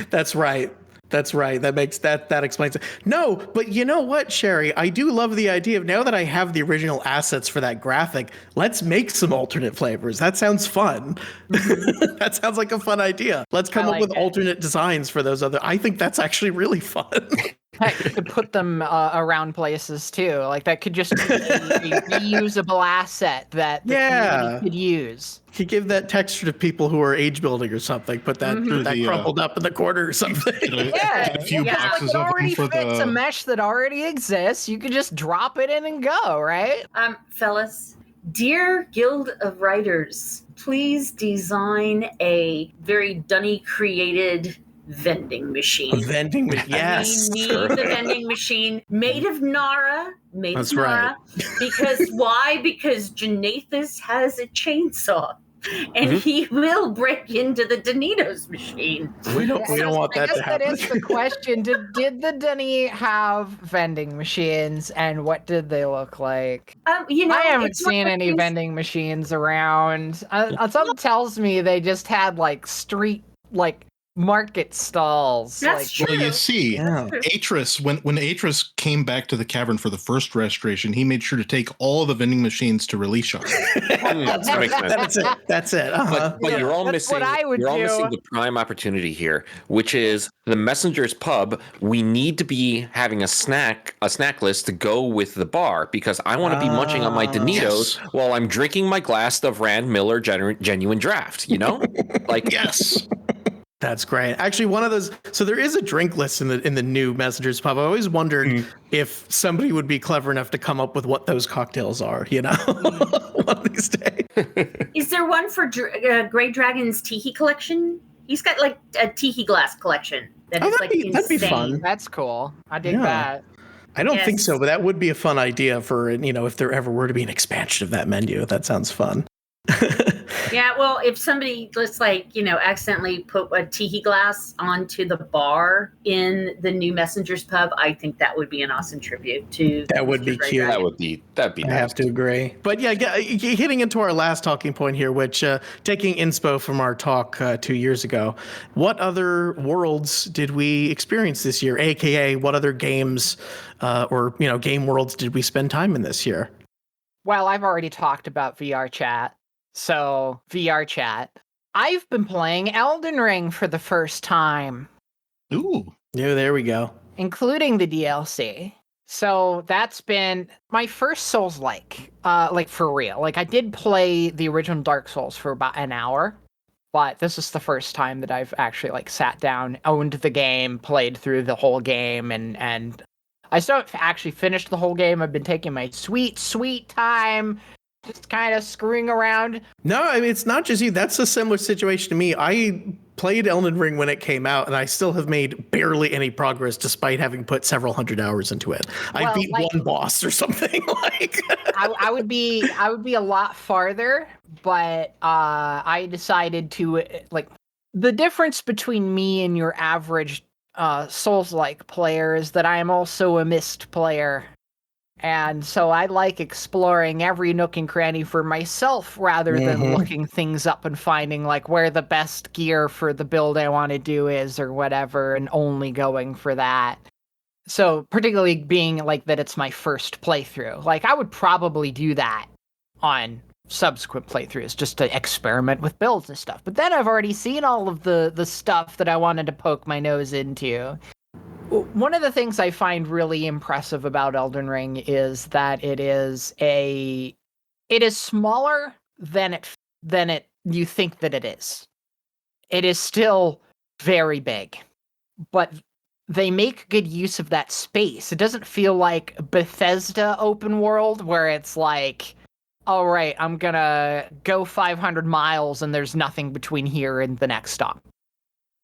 That's right. That explains it. No, but you know what, Sherry? I do love the idea of, now that I have the original assets for that graphic, let's make some alternate flavors. That sounds fun. That sounds like a fun idea. Let's come up with alternate designs for those other. I think that's actually really fun. Heck, you could put them around places too. Like that could just be a reusable asset that the community could use. You give that texture to people who are age building or something. Put that crumpled up in the corner or something. Get a few boxes it of them already for fits a mesh that already exists. You could just drop it in and go, right? Fellas, dear Guild of Writers, please design a very Dunny created vending machine. A vending machine, yes. We need the vending machine made of Nara. That's right. Because why? Because Janathus has a chainsaw, and he will break into the Danitos machine. We don't want that to happen. That is the question. Did the Dunny have vending machines, and what did they look like? I haven't seen any vending machines around. Something tells me they just had street market stalls. That's true. Well, you see, Atris, when Atris came back to the cavern for the first restoration, he made sure to take all of the vending machines to release shop. That makes sense. That's it. But you're all missing. You're all missing the prime opportunity here, which is the Messenger's Pub. We need to be having a snack list to go with the bar, because I want to be munching on my Danitos while I'm drinking my glass of Rand Miller genuine draft. Yes. That's great. Actually, one of those. So there is a drink list in the new Messenger's Pub. I always wondered if somebody would be clever enough to come up with what those cocktails are. One of these days. Is there one for Grey Dragon's Tiki collection? He's got like a tiki glass collection that is like insane. That'd be fun. That's cool. I dig that. I don't think so, but that would be a fun idea for, if there ever were to be an expansion of that menu. That sounds fun. Yeah, well, if somebody just accidentally put a tiki glass onto the bar in the new Messenger's pub, I think that would be an awesome tribute to. That would be cute. That'd be I nice. have to agree. But yeah, hitting into our last talking point here, which taking inspo from our talk 2 years ago, what other worlds did we experience this year? AKA, what other games or game worlds did we spend time in this year? Well, I've already talked about VR chat. So, VR chat. I've been playing Elden Ring for the first time. Ooh. Yeah, there we go. Including the DLC. So, that's been my first Souls-like, for real. Like, I did play the original Dark Souls for about an hour, but this is the first time that I've actually, sat down, owned the game, played through the whole game, and I still haven't actually finished the whole game. I've been taking my sweet, sweet time, just kind of screwing around. No, I mean, it's not just you. That's a similar situation to me. I played Elden Ring when it came out, and I still have made barely any progress despite having put several hundred hours into it. I beat one boss or something. I would be a lot farther, but I decided to the difference between me and your average Souls-like player is that I am also a Myst player. And so I like exploring every nook and cranny for myself rather than looking things up and finding where the best gear for the build I want to do is or whatever, and only going for that. So particularly being that it's my first playthrough. I would probably do that on subsequent playthroughs just to experiment with builds and stuff. But then I've already seen all of the stuff that I wanted to poke my nose into. One of the things I find really impressive about Elden Ring is that it is smaller than you think that it is. It is still very big, but they make good use of that space. It doesn't feel like Bethesda open world where it's all right, I'm gonna go 500 miles and there's nothing between here and the next stop.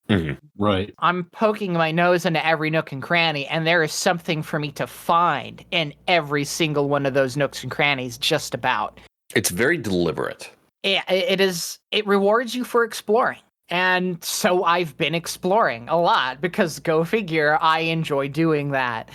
Mm-hmm. Right. I'm poking my nose into every nook and cranny, and there is something for me to find in every single one of those nooks and crannies, just about. It's very deliberate. It is. It rewards you for exploring. And so I've been exploring a lot because, go figure, I enjoy doing that.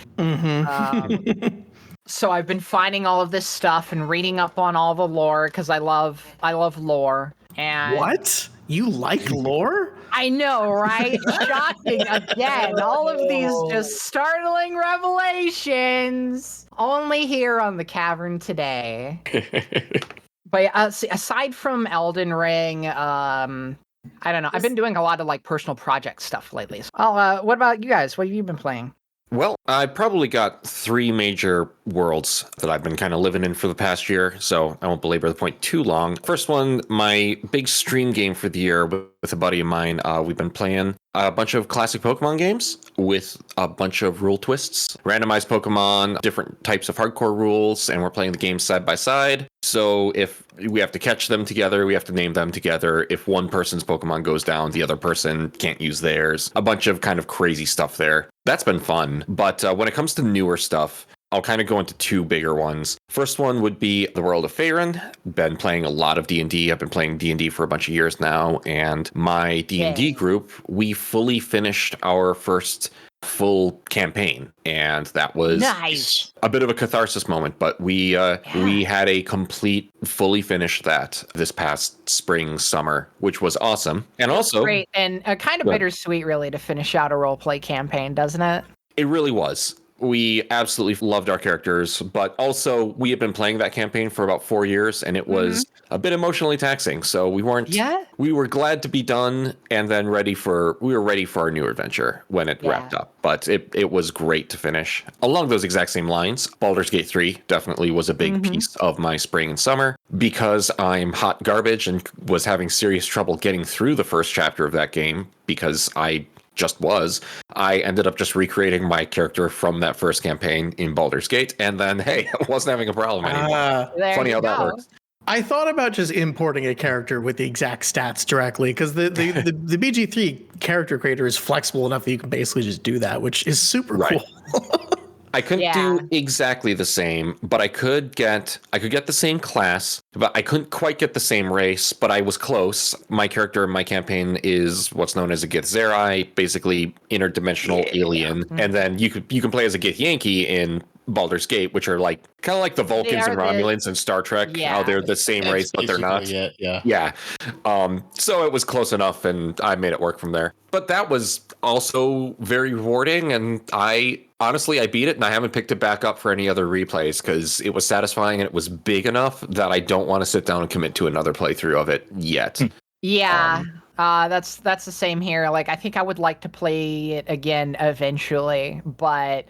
So I've been finding all of this stuff and reading up on all the lore because I love lore. And what? You like lore? I know, right? Shocking again. All of these just startling revelations. Only here on the Cavern Today. But aside from Elden Ring, I don't know. I've been doing a lot of personal project stuff lately. Well, what about you guys? What have you been playing? Well, I probably got 3 major worlds that I've been kind of living in for the past year, so I won't belabor the point too long. First one, my big stream game for the year with a buddy of mine. We've been playing a bunch of classic Pokemon games with a bunch of rule twists, randomized Pokemon, different types of hardcore rules, and we're playing the games side by side. So if we have to catch them together, we have to name them together. If one person's Pokemon goes down, the other person can't use theirs. A bunch of kind of crazy stuff there. That's been fun. But when it comes to newer stuff, I'll kind of go into 2 bigger ones. First one would be the World of Faerun. Been playing a lot of D&D. I've been playing D&D for a bunch of years now. And my D&D group, we fully finished our first full campaign. And that was nice. A bit of a catharsis moment. But we had a complete, fully finished that this past spring, summer, which was awesome. And also great and kind of bittersweet, really, to finish out a roleplay campaign, doesn't it? It really was. We absolutely loved our characters, but also we had been playing that campaign for about 4 years, and it was a bit emotionally taxing. So we weren't. Yeah. We were glad to be done, and then we were ready for our new adventure when it wrapped up. But it was great to finish. Along those exact same lines, Baldur's Gate 3 definitely was a big piece of my spring and summer because I'm hot garbage and was having serious trouble getting through the first chapter of that game because I ended up just recreating my character from that first campaign in Baldur's Gate, and then, hey, I wasn't having a problem anymore. Funny how that works. I thought about just importing a character with the exact stats directly, because the BG3 character creator is flexible enough that you can basically just do that, which is super cool. I couldn't do exactly the same, but I could get the same class, but I couldn't quite get the same race, but I was close. My character in my campaign is what's known as a Githzerai, basically interdimensional alien. And then you can play as a Githyanki in Baldur's Gate, which are like kind of like the Vulcans and Romulans in Star Trek, how they're the same race, but they're not. Yeah. So it was close enough, and I made it work from there. But that was also very rewarding, and I beat it, and I haven't picked it back up for any other replays because it was satisfying and it was big enough that I don't want to sit down and commit to another playthrough of it yet. Yeah. That's the same here. Like, I think I would like to play it again eventually, but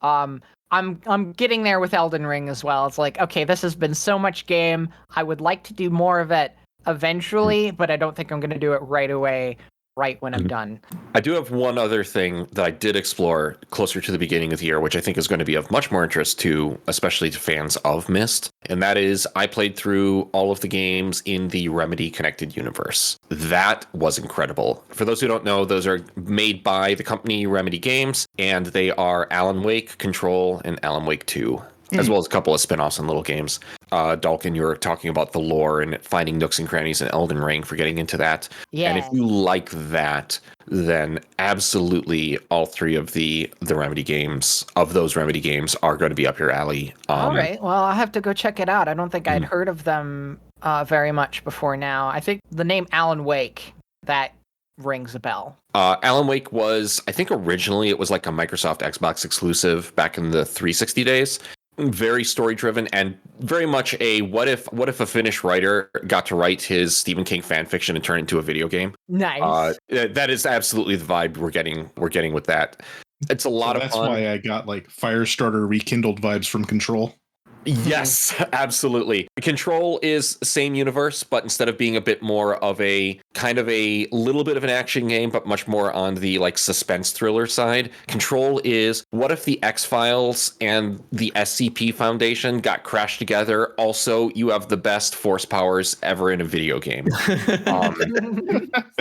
I'm getting there with Elden Ring as well. It's like, okay, this has been so much game. I would like to do more of it eventually, but I don't think I'm going to do it right away, right when I'm done. I do have one other thing that I did explore closer to the beginning of the year, which I think is going to be of much more interest to, especially to fans of Myst. And that is, I played through all of the games in the Remedy Connected Universe. That was incredible. For those who don't know, those are made by the company Remedy Games, and they are Alan Wake, Control, and Alan Wake 2. As well as a couple of spin-offs and little games. Dalken, you were talking about the lore and finding nooks and crannies in Elden Ring for getting into that. Yeah. And if you like that, then absolutely all three of the Remedy games, of those Remedy games, are going to be up your alley. All right. Well, I'll have to go check it out. I don't think I'd heard of them very much before now. I think the name Alan Wake, that rings a bell. Alan Wake was, I think originally it was like a Microsoft Xbox exclusive back in the 360 days. Very story driven and very much a what if a Finnish writer got to write his Stephen King fan fiction and turn it into a video game. Nice. That is absolutely the vibe we're getting with that. It's a lot of fun. That's why I got like Firestarter rekindled vibes from Control. Yes, absolutely. Control is the same universe, but instead of being a bit more of a kind of a little bit of an action game, but much more on the like suspense thriller side, Control is what if the X-Files and the SCP Foundation got crashed together? Also, you have the best force powers ever in a video game.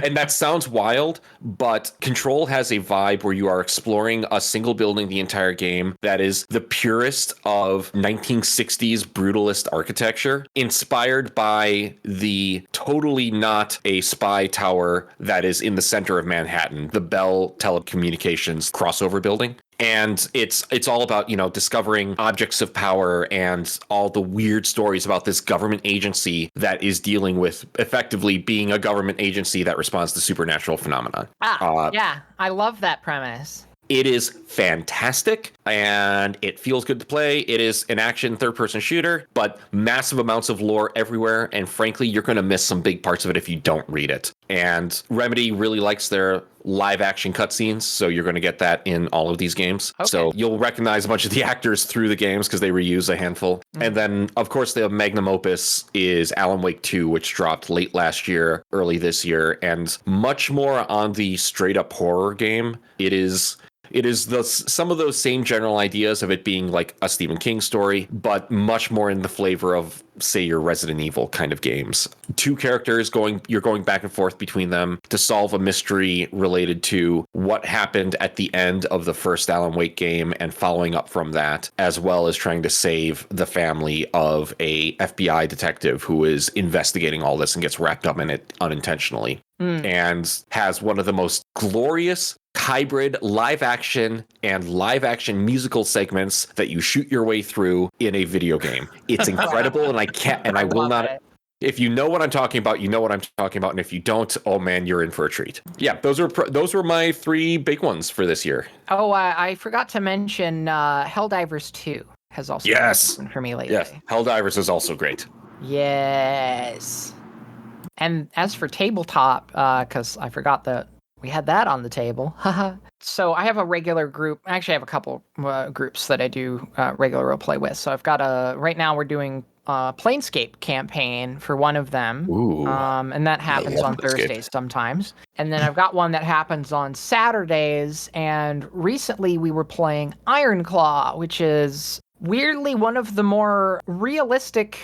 And that sounds wild, but Control has a vibe where you are exploring a single building the entire game that is the purest of 1960s brutalist architecture, inspired by the totally not a spy tower that is in the center of Manhattan, the Bell Telecommunications crossover building. And it's all about, discovering objects of power and all the weird stories about this government agency that is dealing with effectively being a government agency that responds to supernatural phenomenon. Yeah, I love that premise. It is fantastic, and it feels good to play. It is an action third-person shooter, but massive amounts of lore everywhere, and frankly, you're going to miss some big parts of it if you don't read it. And Remedy really likes their live-action cutscenes, so you're going to get that in all of these games. Okay. So you'll recognize a bunch of the actors through the games because they reuse a handful. And then, of course, the magnum opus is Alan Wake 2, which dropped late last year, early this year, and much more on the straight-up horror game. It is some of those same general ideas of it being like a Stephen King story, but much more in the flavor of, say, your Resident Evil kind of games. Two characters you're going back and forth between them to solve a mystery related to what happened at the end of the first Alan Wake game and following up from that, as well as trying to save the family of a FBI detective who is investigating all this and gets wrapped up in it unintentionally. And has one of the most glorious hybrid live action and live action musical segments that you shoot your way through in a video game. It's incredible, and I will not. If you know what I'm talking about, you know what I'm talking about, and if you don't, oh man, you're in for a treat. Yeah, those were my three big ones for this year. Oh, I forgot to mention Helldivers 2 has also been for me lately. Yes, Helldivers is also great. Yes. And as for tabletop, because I forgot that we had that on the table. So I have a regular group. Actually, I have a couple groups that I do regular roleplay with. So I've got right now we're doing a Planescape campaign for one of them. Ooh. And that happens on Thursdays sometimes. And then I've got one that happens on Saturdays. And recently we were playing Ironclaw, which is weirdly one of the more realistic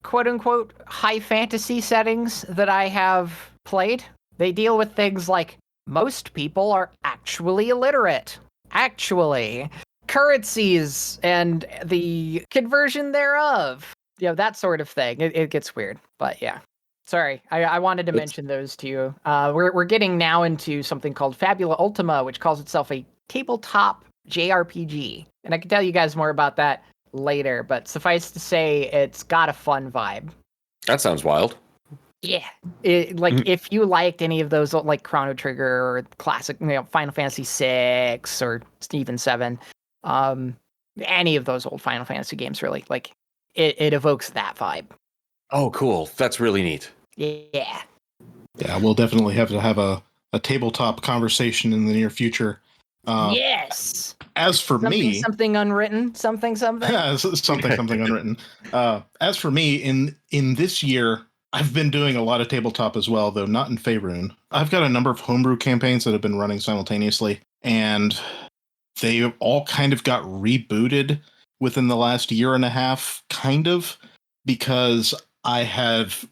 quote-unquote high fantasy settings that I have played, they deal with things like most people are actually illiterate. Actually. Currencies and the conversion thereof. That sort of thing. It gets weird, but yeah. Sorry, I wanted to mention those to you. We're getting now into something called Fabula Ultima, which calls itself a tabletop JRPG. And I can tell you guys more about that later, but suffice to say, it's got a fun vibe. That sounds wild. Yeah. If you liked any of those, like Chrono Trigger or classic, Final Fantasy 6 or even 7, any of those old Final Fantasy games, really, like, it evokes that vibe. Oh, cool. That's really neat. Yeah. Yeah, we'll definitely have to have a tabletop conversation in the near future. Yes. As for me, something unwritten, something. Yeah, something unwritten. As for me, in this year, I've been doing a lot of tabletop as well, though not in Faerun. I've got a number of homebrew campaigns that have been running simultaneously, and they all kind of got rebooted within the last year and a half, kind of, because I have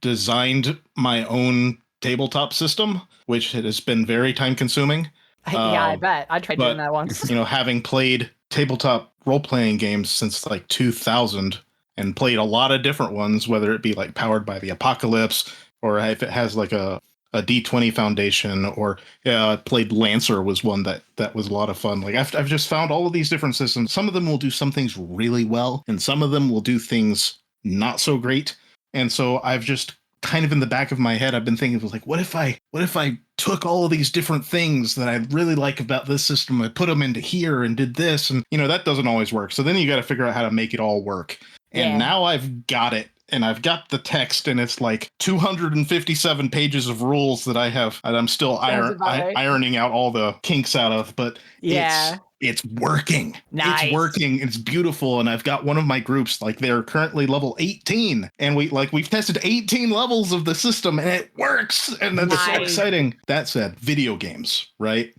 designed my own tabletop system, which has been very time consuming. Yeah, I bet. I tried doing that once. Having played tabletop role-playing games since like 2000 and played a lot of different ones, whether it be like Powered by the Apocalypse or if it has like a D20 Foundation, or played Lancer was one that was a lot of fun. Like I've just found all of these different systems. Some of them will do some things really well, and some of them will do things not so great. And so I've just kind of in the back of my head, I've been thinking, like, what if I took all of these different things that I really like about this system, I put them into here and did this, and that doesn't always work. So then you got to figure out how to make it all work. And now I've got it, and I've got the text, and it's like 257 pages of rules that I'm still ironing out all the kinks out of, but it's working. Nice. It's working. It's beautiful. And I've got one of my groups, like they're currently level 18, and we've tested 18 levels of the system, and it works. And that's so exciting. That said, video games, right?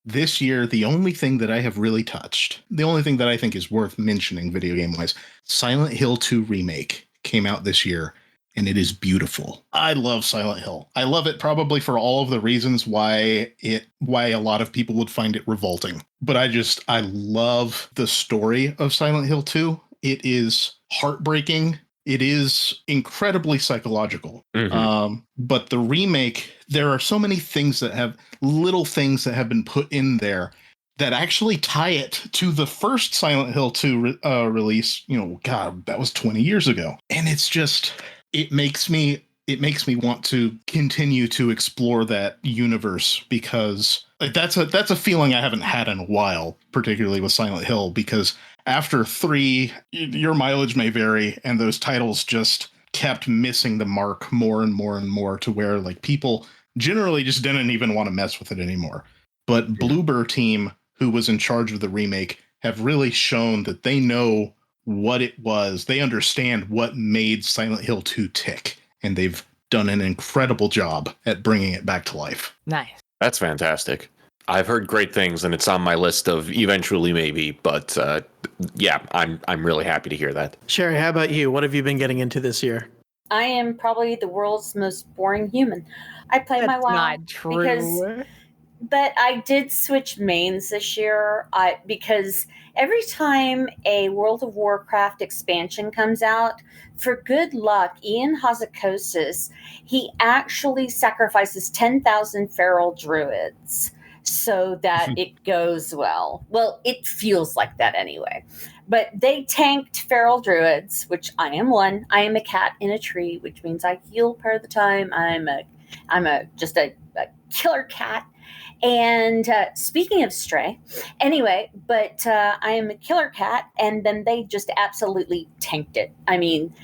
This year, the only thing that I have really touched, the only thing that I think is worth mentioning video game wise, Silent Hill 2 Remake came out this year, and it is beautiful. I love Silent Hill. I love it probably for all of the reasons why a lot of people would find it revolting. But I love the story of Silent Hill 2. It is heartbreaking. It is incredibly psychological. Mm-hmm. But the remake, there are so many little things that have been put in there that actually tie it to the first Silent Hill 2 release. God, that was 20 years ago. And it's just, it makes me want to continue to explore that universe, because that's a feeling I haven't had in a while, particularly with Silent Hill, because after 3, your mileage may vary, and those titles just kept missing the mark more and more and more, to where like people generally just didn't even want to mess with it anymore. But Bloober team, who was in charge of the remake, have really shown that they know what it was. They understand what made Silent Hill 2 tick, and they've done an incredible job at bringing it back to life. Nice. That's fantastic. I've heard great things, and it's on my list of eventually maybe, but I'm really happy to hear that. Sherry, how about you? What have you been getting into this year? I am probably the world's most boring human. I play my WoW. Not true. But I did switch mains this year because every time a World of Warcraft expansion comes out, for good luck, Ian Hazzikostas, he actually sacrifices 10,000 feral druids so that it goes well. Well, it feels like that anyway. But they tanked feral druids, which I am one. I am a cat in a tree, which means I heal part of the time. I'm just a killer cat. And speaking of stray, anyway, but I am a killer cat, and then they just absolutely tanked it. I mean,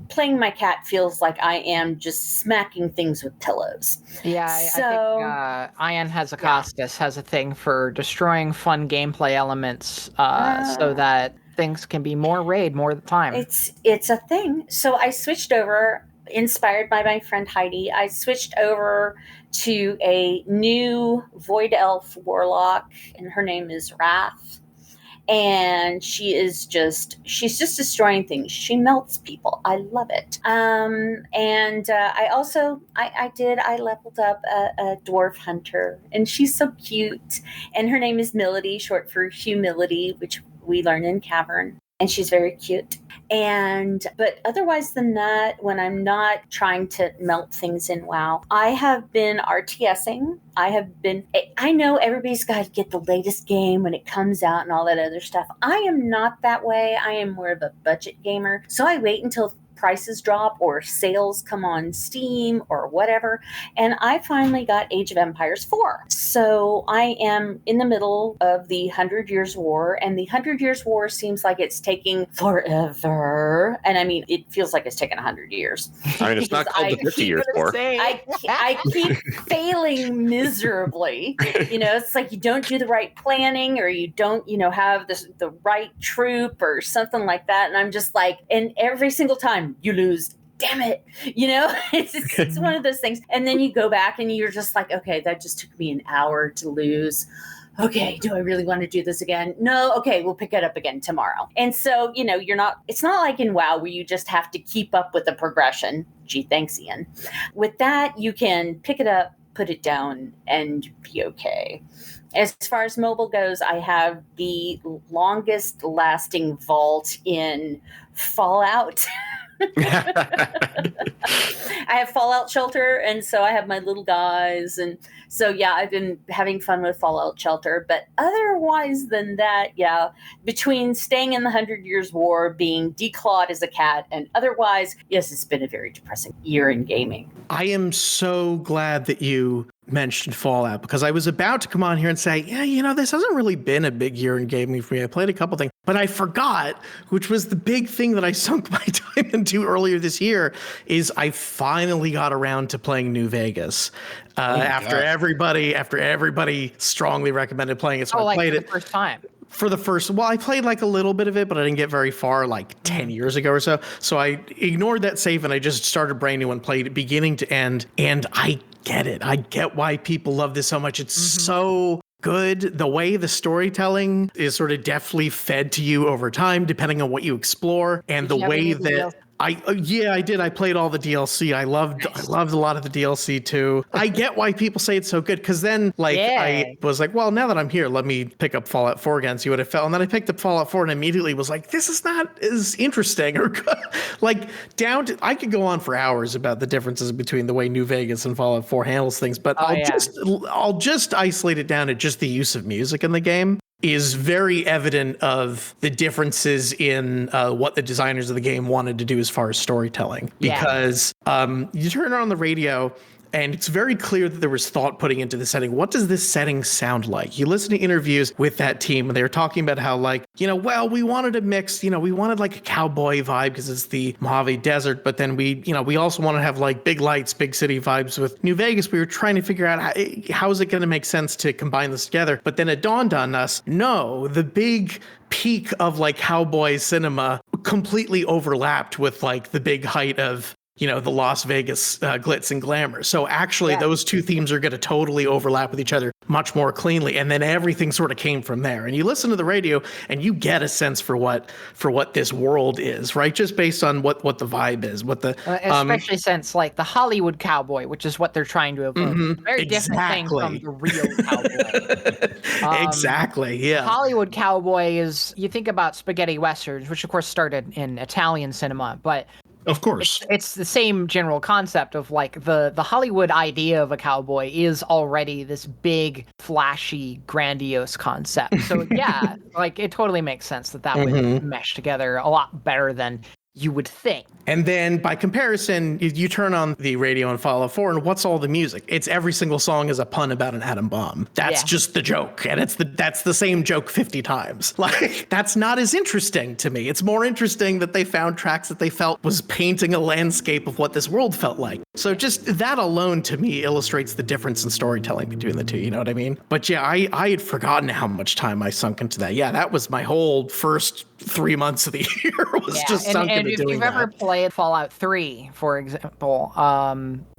playing my cat feels like I am just smacking things with pillows. Yeah, I think Ian Hazzikostas has a thing for destroying fun gameplay elements so that things can be more raid more of the time. It's a thing. So I switched over, inspired by my friend Heidi. I switched over to a new Void Elf Warlock, and her name is Wrath. and she's just destroying things. She melts people. I love it. And I leveled up a dwarf hunter, and she's so cute. And her name is Milady, short for humility, which we learn in Cavern. And she's very cute. But otherwise than that, when I'm not trying to melt things in WoW, I have been RTSing. I know everybody's got to get the latest game when it comes out and all that other stuff. I am not that way. I am more of a budget gamer. So I wait until prices drop or sales come on Steam or whatever. And I finally got Age of Empires 4. So I am in the middle of the 100 Years' War, and the 100 Years' War seems like it's taking forever. And I mean, it feels like it's taken 100 years. I mean, it's not called the 50 Years' War. I keep failing miserably. It's like you don't do the right planning, or you don't, have the right troop or something like that. And I'm just like, and every single time, you lose. Damn it. It's one of those things. And then you go back and you're just like, okay, that just took me an hour to lose. Okay, do I really want to do this again? No. Okay, we'll pick it up again tomorrow. And so, it's not like in WoW where you just have to keep up with the progression. Gee, thanks, Ian. With that, you can pick it up, put it down, and be okay. As far as mobile goes, I have the longest lasting vault in Fallout. I have Fallout Shelter, and so I have my little guys, and so yeah, I've been having fun with Fallout Shelter. But otherwise than that, yeah, between staying in the 100 Years' War, being declawed as a cat, and otherwise, yes, it's been a very depressing year in gaming. I am so glad that you mentioned Fallout, because I was about to come on here and say, yeah, this hasn't really been a big year in gaming for me. I played a couple things, but I forgot, which was the big thing that I sunk my time into earlier this year, is I finally got around to playing New Vegas. After everybody strongly recommended playing it. So I played it the first time. I played like a little bit of it, but I didn't get very far, like 10 years ago or so. So I ignored that save and I just started brand new and played it beginning to end. And I get it. I get why people love this so much. It's so good. The way the storytelling is sort of deftly fed to you over time, depending on what you explore, and the way that I did. I played all the DLC. I loved a lot of the DLC too. I get why people say it's so good, because then I was like, well, now that I'm here, let me pick up Fallout 4 again, see what it felt. And then I picked up Fallout 4 and immediately was like, this is not as interesting or good. I could go on for hours about the differences between the way New Vegas and Fallout 4 handles things, but I'll just isolate it down to just the use of music in the game is very evident of the differences in what the designers of the game wanted to do as far as storytelling. Because you turn on the radio and it's very clear that there was thought putting into the setting. What does this setting sound like? You listen to interviews with that team and they were talking about how we wanted to mix, we wanted like a cowboy vibe because it's the Mojave Desert, but then we also want to have like big lights, big city vibes. With New Vegas, we were trying to figure out how is it going to make sense to combine this together. But then it dawned on us, no, the big peak of like cowboy cinema completely overlapped with like the big height of the Las Vegas glitz and glamour. So actually those two themes are going to totally overlap with each other much more cleanly. And then everything sort of came from there. And you listen to the radio and you get a sense for what this world is, right? Just based on what the vibe is, what the especially since like the Hollywood cowboy, which is what they're trying to evoke. Very different thing from the real cowboy. Exactly. Yeah. Hollywood cowboy is, you think about spaghetti westerns, which of course started in Italian cinema, but of course, it's the same general concept of like the Hollywood idea of a cowboy is already this big, flashy, grandiose concept. So yeah, like it totally makes sense that would mesh together a lot better than you would think. And then by comparison, you turn on the radio in Fallout 4 and what's all the music? It's every single song is a pun about an atom bomb. That's just the joke. And that's the same joke 50 times. Like, that's not as interesting to me. It's more interesting that they found tracks that they felt was painting a landscape of what this world felt like. So just that alone to me illustrates the difference in storytelling between the two, you know what I mean? But yeah, I had forgotten how much time I sunk into that. Yeah, that was my whole first 3 months of the year was just sunk into doing that. And if you've ever played Fallout 3, for example,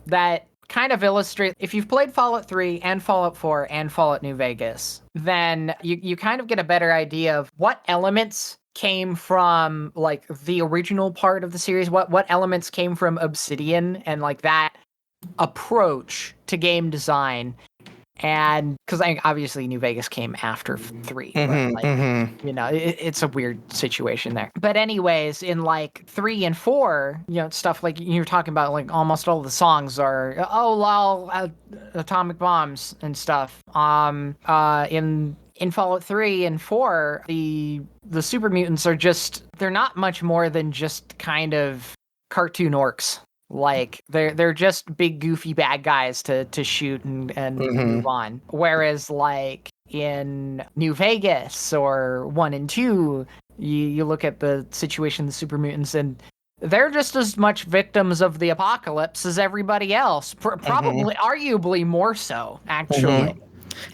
that kind of illustrate, if you've played Fallout 3 and Fallout 4 and Fallout New Vegas, then you kind of get a better idea of what elements came from like the original part of the series, what elements came from Obsidian and like that approach to game design. And because obviously New Vegas came after 3, but like, you know, it's a weird situation there. But anyways, in like 3 and 4, you know, stuff like you're talking about, like almost all the songs are atomic bombs and stuff. In Fallout 3 and 4, the super mutants are just, they're not much more than just kind of cartoon orcs. Like they're just big goofy bad guys to shoot and move on. Whereas like in New Vegas or 1 and 2, you look at the situation of the super mutants and they're just as much victims of the apocalypse as everybody else. Probably, arguably more so, actually.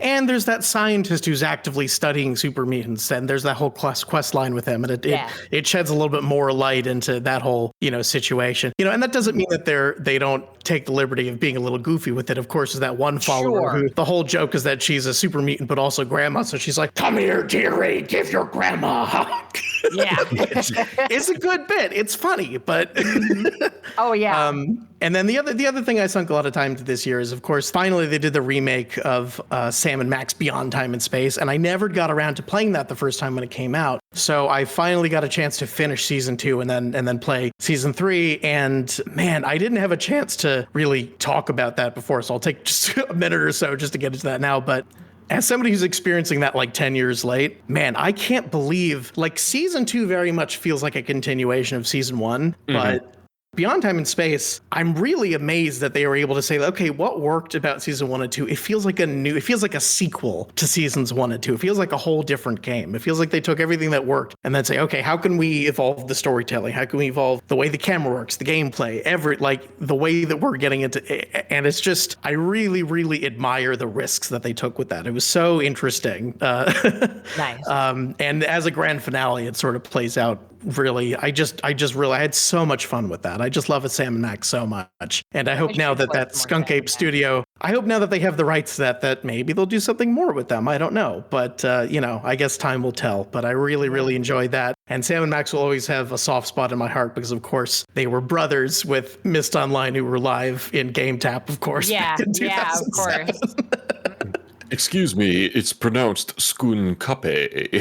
And there's that scientist who's actively studying super mutants, and there's that whole quest line with him, and it sheds a little bit more light into that whole, you know, situation. You know, and that doesn't mean that they don't take the liberty of being a little goofy with it. Of course, there's that one follower who the whole joke is that she's a super mutant, but also grandma. So she's like, "Come here, dearie, give your grandma a hug." Yeah, it's a good bit. It's funny, but oh yeah. And then the other thing I sunk a lot of time to this year is, of course, finally they did the remake of Sam and Max Beyond Time and Space, and I never got around to playing that the first time when it came out. So I finally got a chance to finish season 2 and then play season 3. And man, I didn't have a chance to really talk about that before, so I'll take just a minute or so just to get into that now. But as somebody who's experiencing that like 10 years late, man, I can't believe, like, season 2 very much feels like a continuation of season 1, but Beyond Time and Space, I'm really amazed that they were able to say, okay, what worked about season 1 and 2? It feels like a sequel to seasons 1 and 2. It feels like a whole different game. It feels like they took everything that worked and then say, okay, how can we evolve the storytelling? How can we evolve the way the camera works, the gameplay, the way that we're getting into it? And it's just, I really, really admire the risks that they took with that. It was so interesting. Nice. And as a grand finale, it sort of plays out really, I had so much fun with that. I just love a Sam and Max so much. And I hope now that Skunk Ape studio, I hope now that they have the rights to that maybe they'll do something more with them. I don't know. But, you know, I guess time will tell. But I really, really enjoyed that. And Sam and Max will always have a soft spot in my heart because, of course, they were brothers with Mist Online, who were live in Game Tap, of course. Yeah, of course. Excuse me, it's pronounced Skunkape.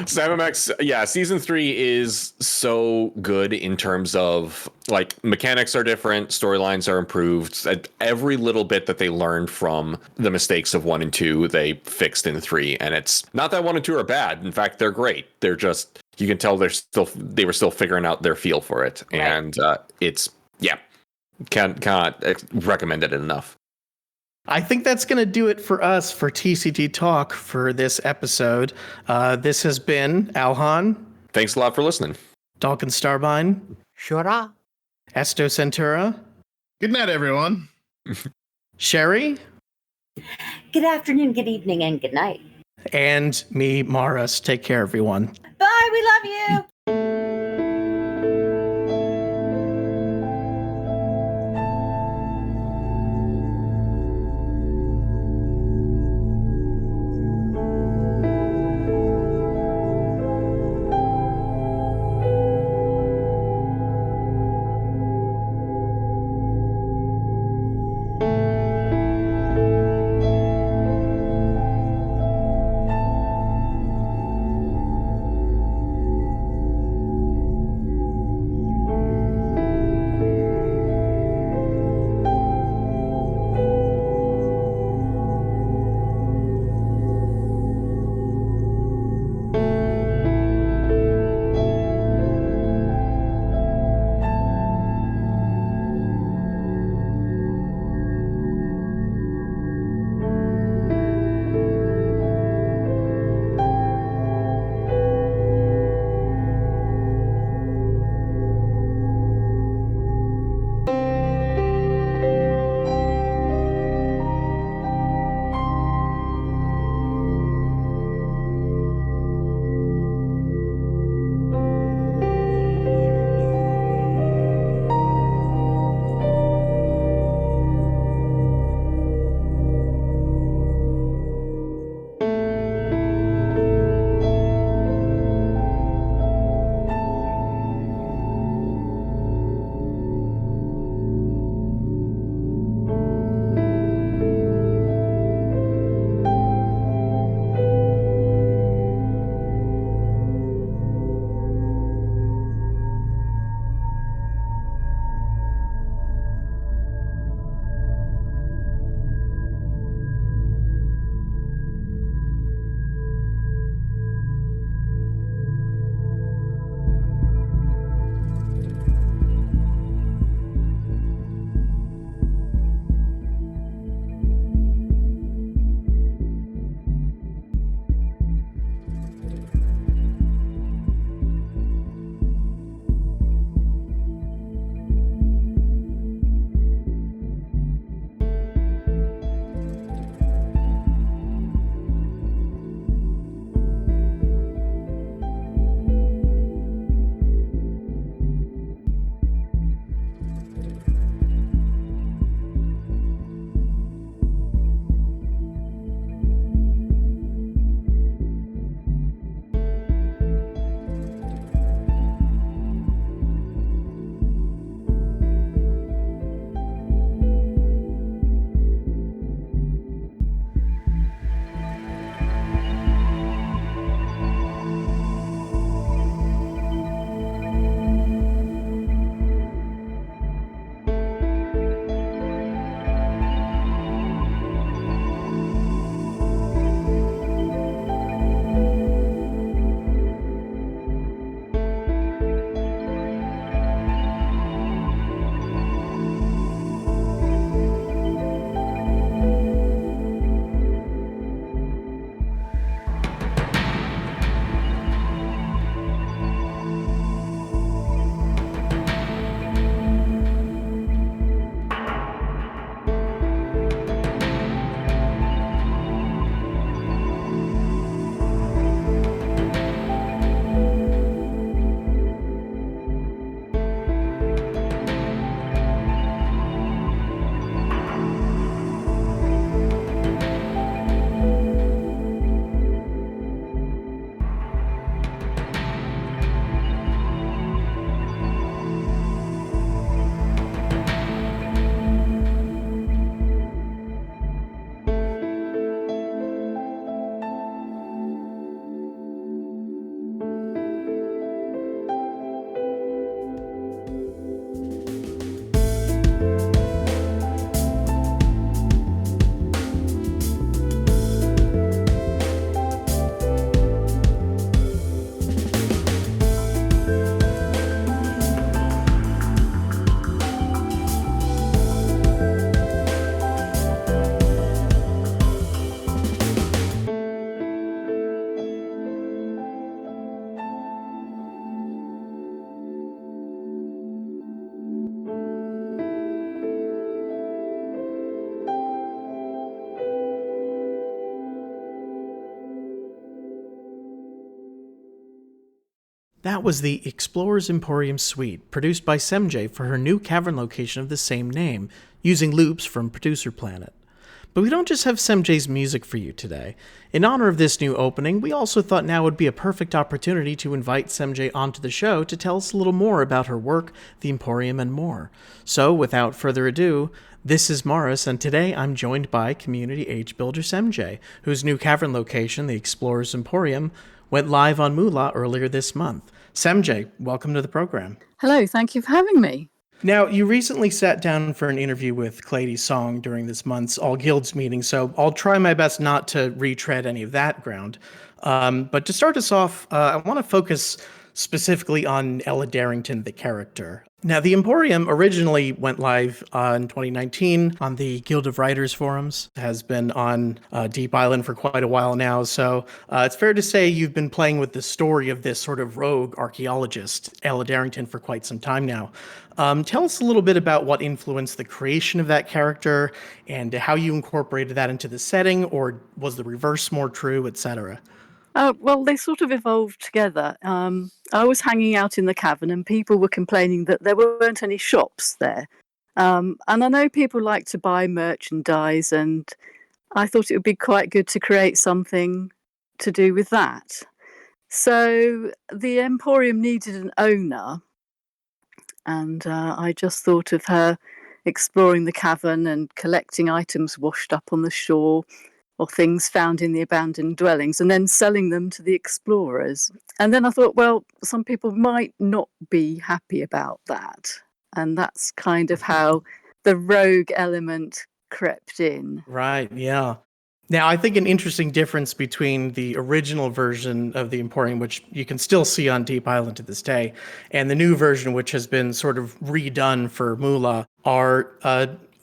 Sam and Max, yeah, season 3 is so good in terms of, like, mechanics are different, storylines are improved. Every little bit that they learned from the mistakes of 1 and 2, they fixed in 3. And it's not that 1 and 2 are bad. In fact, they're great. They're just, you can tell they were still figuring out their feel for it. Right. And it's, yeah. Can't recommend it enough. I think that's going to do it for us for TCT Talk for this episode. This has been Alhon. Thanks a lot for listening. Dalken Starbyne. Shura. Esto Centura. Good night, everyone. Sherry. Good afternoon, good evening, and good night. And me, Maurus. Take care, everyone. Bye, we love you. That was the Explorer's Emporium suite, produced by Semjay for her new cavern location of the same name, using loops from Producer Planet. But we don't just have Semjay's music for you today. In honor of this new opening, we also thought now would be a perfect opportunity to invite Semjay onto the show to tell us a little more about her work, the Emporium, and more. So, without further ado, this is Maurus, and today I'm joined by community Agebuilder Semjay, whose new cavern location, the Explorer's Emporium, went live on Moolah earlier this month. Semjay, welcome to the program. Hello, thank you for having me. Now, you recently sat down for an interview with Clady Song during this month's All Guilds meeting, so I'll try my best not to retread any of that ground. But to start us off, I want to focus specifically on Ella Darrington, the character. Now, the Emporium originally went live in 2019 on the Guild of Writers forums, has been on Deep Island for quite a while now, so it's fair to say you've been playing with the story of this sort of rogue archaeologist, Ella Darrington, for quite some time now. Tell us a little bit about what influenced the creation of that character and how you incorporated that into the setting, or was the reverse more true, etc.? Well, they sort of evolved together. I was hanging out in the cavern and people were complaining that there weren't any shops there. And I know people like to buy merchandise, and I thought it would be quite good to create something to do with that. So the Emporium needed an owner, and I just thought of her exploring the cavern and collecting items washed up on the shore, or things found in the abandoned dwellings, and then selling them to the explorers. And then I thought, well, some people might not be happy about that. And that's kind of how the rogue element crept in. Right, yeah. Now, I think an interesting difference between the original version of the Emporium, which you can still see on Deep Island to this day, and the new version, which has been sort of redone for Moolah, are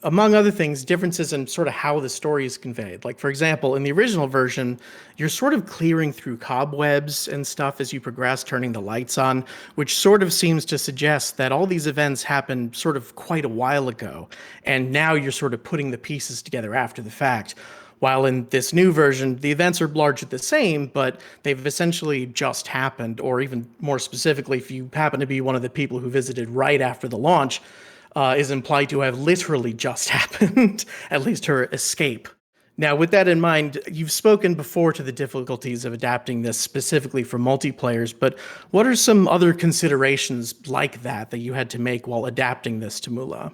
among other things, differences in sort of how the story is conveyed. Like, for example, in the original version, you're sort of clearing through cobwebs and stuff as you progress, turning the lights on, which sort of seems to suggest that all these events happened sort of quite a while ago, and now you're sort of putting the pieces together after the fact. While in this new version, the events are largely the same, but they've essentially just happened, or even more specifically, if you happen to be one of the people who visited right after the launch, is implied to have literally just happened, at least her escape. Now, with that in mind, you've spoken before to the difficulties of adapting this specifically for multiplayers, but what are some other considerations like that you had to make while adapting this to Moolah?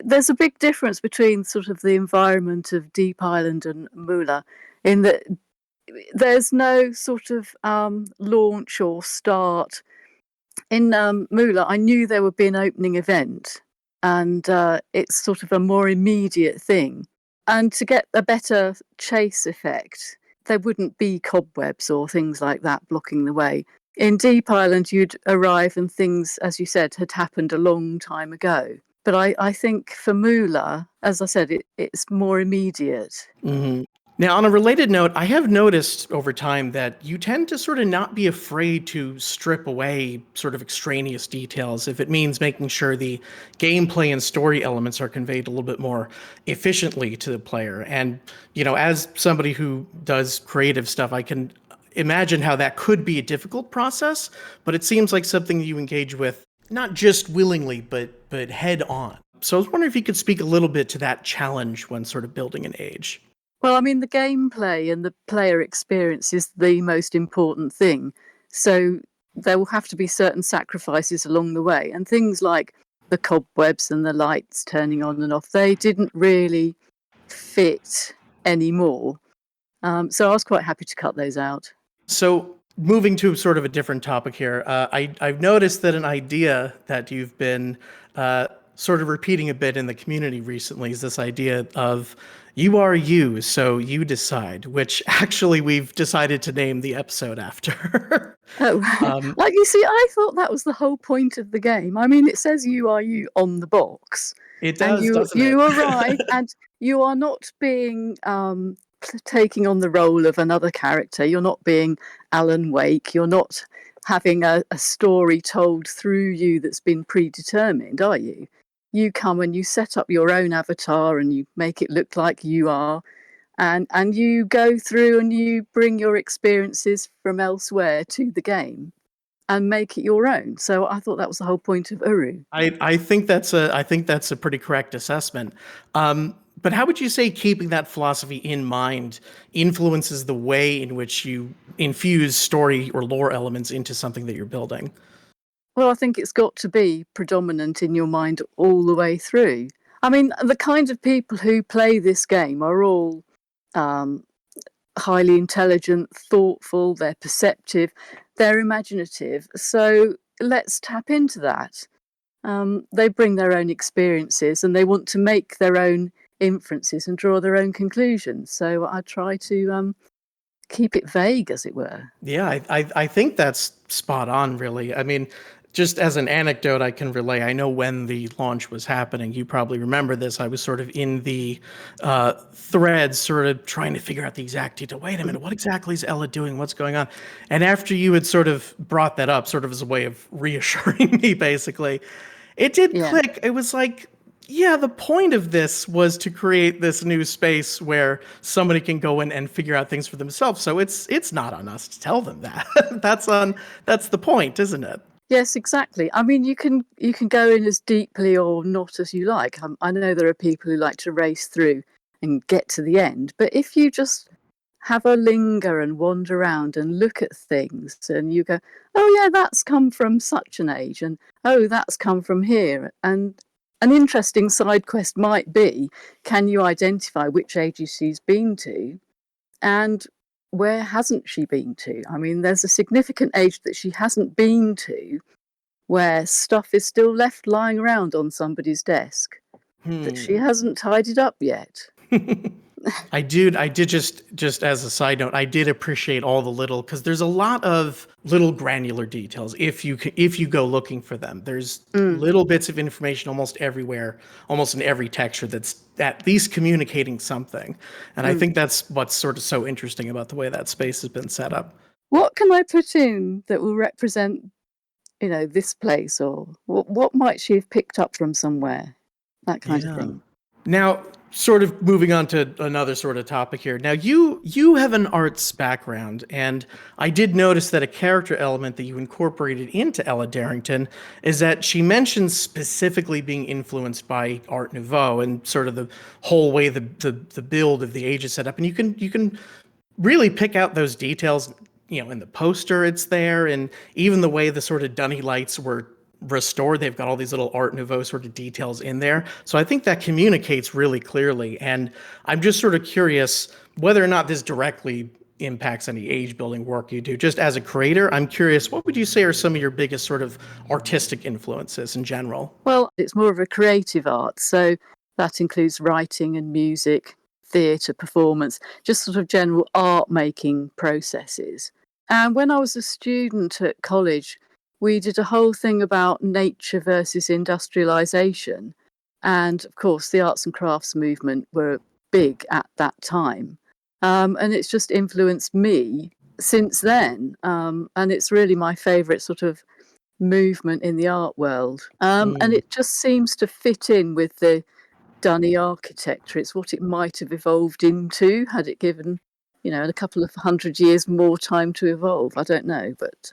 There's a big difference between sort of the environment of Deep Island and Moolah, in that there's no sort of launch or start. In Moolah, I knew there would be an opening event, and it's sort of a more immediate thing. And to get a better chase effect, there wouldn't be cobwebs or things like that blocking the way. In Deep Island, you'd arrive and things, as you said, had happened a long time ago. But I think for Moolah, as I said, it's more immediate. Mm-hmm. Now, on a related note, I have noticed over time that you tend to sort of not be afraid to strip away sort of extraneous details if it means making sure the gameplay and story elements are conveyed a little bit more efficiently to the player. And, you know, as somebody who does creative stuff, I can imagine how that could be a difficult process, but it seems like something you engage with not just willingly, but head on. So I was wondering if you could speak a little bit to that challenge when sort of building an age. Well, I mean, the gameplay and the player experience is the most important thing. So there will have to be certain sacrifices along the way. And things like the cobwebs and the lights turning on and off, they didn't really fit anymore. So I was quite happy to cut those out. So moving to sort of a different topic here, I've noticed that an idea that you've been sort of repeating a bit in the community recently is this idea of you are you, so you decide, which actually we've decided to name the episode after. Like, you see, I thought that was the whole point of the game. I mean, it says you are you on the box. It does, and doesn't it? You arrive and you are not being taking on the role of another character. You're not being Alan Wake. You're not having a story told through you that's been predetermined, are you? You come and you set up your own avatar and you make it look like you are, and you go through and you bring your experiences from elsewhere to the game. and make it your own. So I thought that was the whole point of Uru. I think that's a pretty correct assessment. But how would you say keeping that philosophy in mind influences the way in which you infuse story or lore elements into something that you're building? Well, I think it's got to be predominant in your mind all the way through. I mean, the kind of people who play this game are all highly intelligent, thoughtful, they're perceptive, they're imaginative. So let's tap into that. They bring their own experiences and they want to make their own inferences and draw their own conclusions. So I try to keep it vague, as it were. Yeah, I think that's spot on, really. I mean, just as an anecdote I can relay, I know when the launch was happening, you probably remember this, I was sort of in the threads sort of trying to figure out the exact detail. Wait a minute, what exactly is Ella doing? What's going on? And after you had sort of brought that up, sort of as a way of reassuring me, basically, it did click. It was like, yeah, the point of this was to create this new space where somebody can go in and figure out things for themselves. So it's not on us to tell them that. That's the point, isn't it? Yes, exactly. I mean, you can go in as deeply or not as you like. I know there are people who like to race through and get to the end, but if you just have a linger and wander around and look at things, and you go, oh yeah, that's come from such an age, and oh, that's come from here, and an interesting side quest might be, can you identify which ages she's been to, and where hasn't she been to? I mean, there's a significant age that she hasn't been to where stuff is still left lying around on somebody's desk that she hasn't tidied up yet. I did just as a side note, I did appreciate all the little, because there's a lot of little granular details if you go looking for them. There's little bits of information almost everywhere, almost in every texture that's at least communicating something. And I think that's what's sort of so interesting about the way that space has been set up. What can I put in that will represent, this place, or what might she have picked up from somewhere? That kind of thing. Now, sort of moving on to another sort of topic here. Now, you have an arts background, and I did notice that a character element that you incorporated into Ella Darrington is that she mentions specifically being influenced by Art Nouveau and sort of the whole way the build of the age is set up. And you can really pick out those details, in the poster it's there, and even the way the sort of dunny lights were restored, they've got all these little Art Nouveau sort of details in there. So I think that communicates really clearly. And I'm just sort of curious whether or not this directly impacts any age building work you do. Just as a creator, I'm curious, what would you say are some of your biggest sort of artistic influences in general? Well, it's more of a creative art. So that includes writing and music, theatre, performance, just sort of general art making processes. And when I was a student at college, we did a whole thing about nature versus industrialization. And of course, the arts and crafts movement were big at that time. And it's just influenced me since then. And it's really my favorite sort of movement in the art world. And it just seems to fit in with the dunny architecture. It's what it might have evolved into had it given, a couple of 100 years more time to evolve. I don't know, but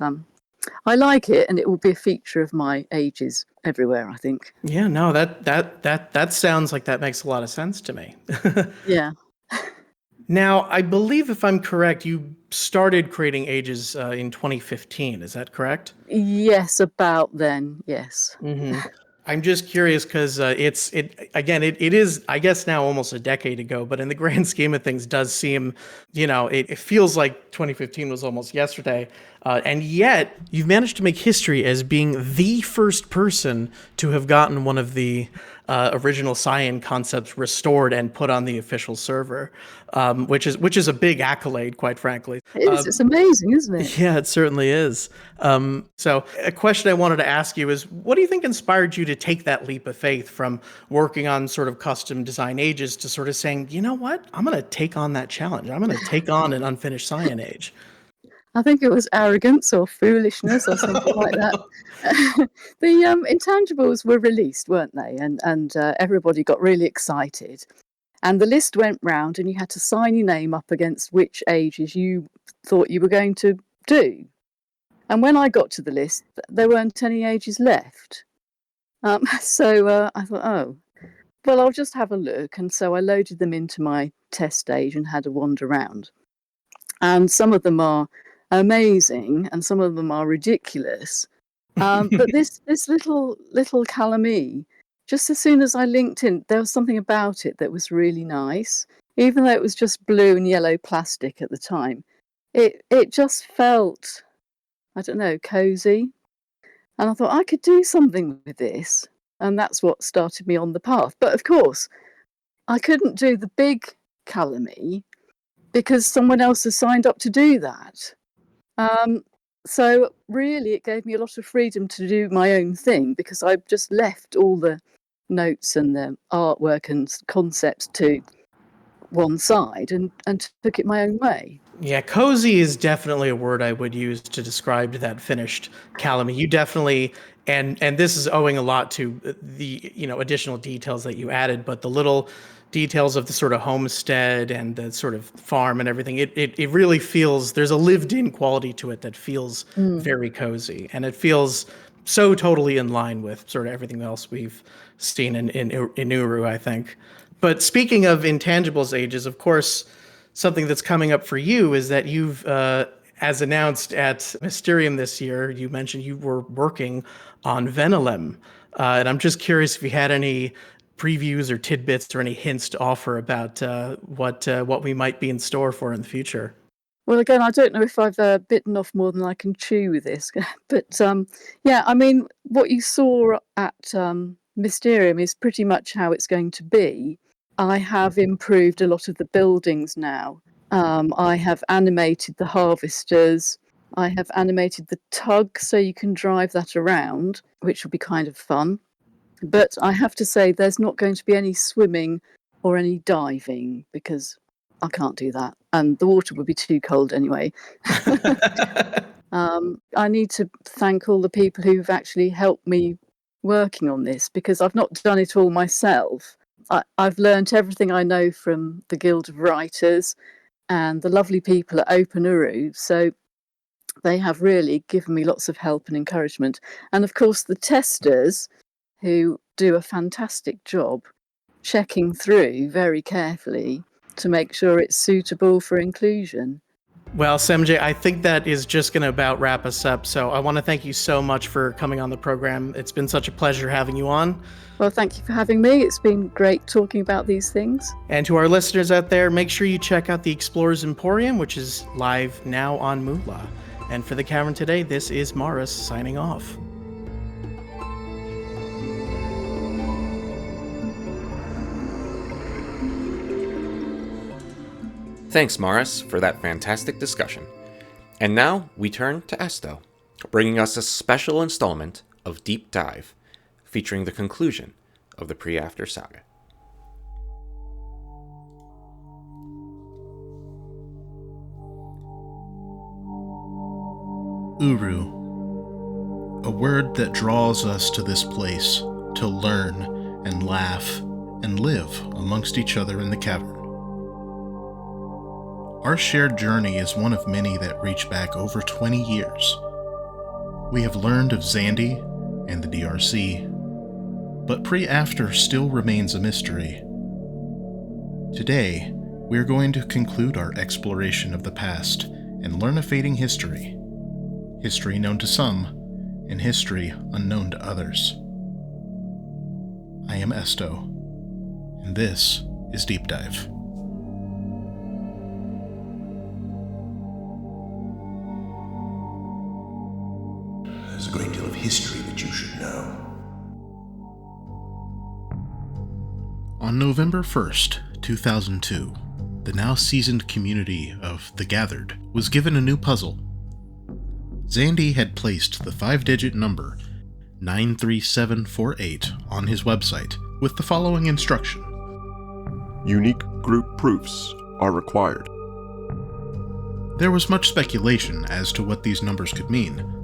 I like it, and it will be a feature of my ages everywhere, I think. Yeah, no, that sounds like that makes a lot of sense to me. Yeah. Now, I believe, if I'm correct, you started creating ages in 2015. Is that correct? Yes, about then. Yes. Mm-hmm. I'm just curious because it is, I guess, now almost a decade ago, but in the grand scheme of things does seem, it feels like 2015 was almost yesterday. And yet you've managed to make history as being the first person to have gotten one of the original Cyan concepts restored and put on the official server, which is a big accolade, quite frankly. It is. It's amazing, isn't it? Yeah, it certainly is. So a question I wanted to ask you is, what do you think inspired you to take that leap of faith from working on sort of custom design ages to sort of saying, you know what, I'm going to take on that challenge. I'm going to take on an unfinished Cyan age. I think it was arrogance or foolishness or something like that. The intangibles were released, weren't they? And everybody got really excited. And the list went round, and you had to sign your name up against which ages you thought you were going to do. And when I got to the list, there weren't any ages left. So I thought, oh, well, I'll just have a look. And so I loaded them into my test stage and had a wander around. And some of them are amazing and some of them are ridiculous. But this little Calamee, just as soon as I linked in, there was something about it that was really nice. Even though it was just blue and yellow plastic at the time, it just felt, I don't know, cozy. And I thought I could do something with this. And that's what started me on the path. But of course, I couldn't do the big Calamee because someone else has signed up to do that. So really, it gave me a lot of freedom to do my own thing because I just left all the notes and the artwork and concepts to one side and took it my own way. Yeah, cozy is definitely a word I would use to describe that finished Calamee. You definitely, and this is owing a lot to the additional details that you added, but the little details of the sort of homestead and the sort of farm and everything, it really feels, there's a lived-in quality to it that feels very cozy, and it feels so totally in line with sort of everything else we've seen in Uru, I think. But speaking of intangibles ages, of course, something that's coming up for you is that you've, as announced at Mysterium this year, you mentioned you were working on Venilem. And I'm just curious if you had any previews or tidbits or any hints to offer about what we might be in store for in the future. Well, again, I don't know if I've bitten off more than I can chew with this. But yeah, I mean, what you saw at Mysterium is pretty much how it's going to be. I have improved a lot of the buildings now. I have animated the harvesters. I have animated the tug so you can drive that around, which will be kind of fun. But I have to say there's not going to be any swimming or any diving because I can't do that. And the water would be too cold anyway. I need to thank all the people who've actually helped me working on this because I've not done it all myself. I've learnt everything I know from the Guild of Writers and the lovely people at Open Uru. So they have really given me lots of help and encouragement. And of course, the testers who do a fantastic job checking through very carefully to make sure it's suitable for inclusion. Well, Semjay, I think that is just going to about wrap us up. So I want to thank you so much for coming on the program. It's been such a pleasure having you on. Well, thank you for having me. It's been great talking about these things. And to our listeners out there, make sure you check out the Explorers Emporium, which is live now on Moolah. And for the Cavern Today, this is Maurus signing off. Thanks, Maurus, for that fantastic discussion. And now we turn to Esto, bringing us a special installment of Deep Dive, featuring the conclusion of the Preafter saga. Uru, a word that draws us to this place to learn and laugh and live amongst each other in the cavern. Our shared journey is one of many that reach back over 20 years. We have learned of Xandy and the DRC, but Preafter still remains a mystery. Today, we are going to conclude our exploration of the past and learn a fading history. History known to some, and history unknown to others. I am Esto, and this is Deep Dive. There's a great deal of history that you should know. On November 1st, 2002, the now seasoned community of The Gathered was given a new puzzle. Xandy had placed the 5-digit number 93748 on his website with the following instruction. Unique group proofs are required. There was much speculation as to what these numbers could mean.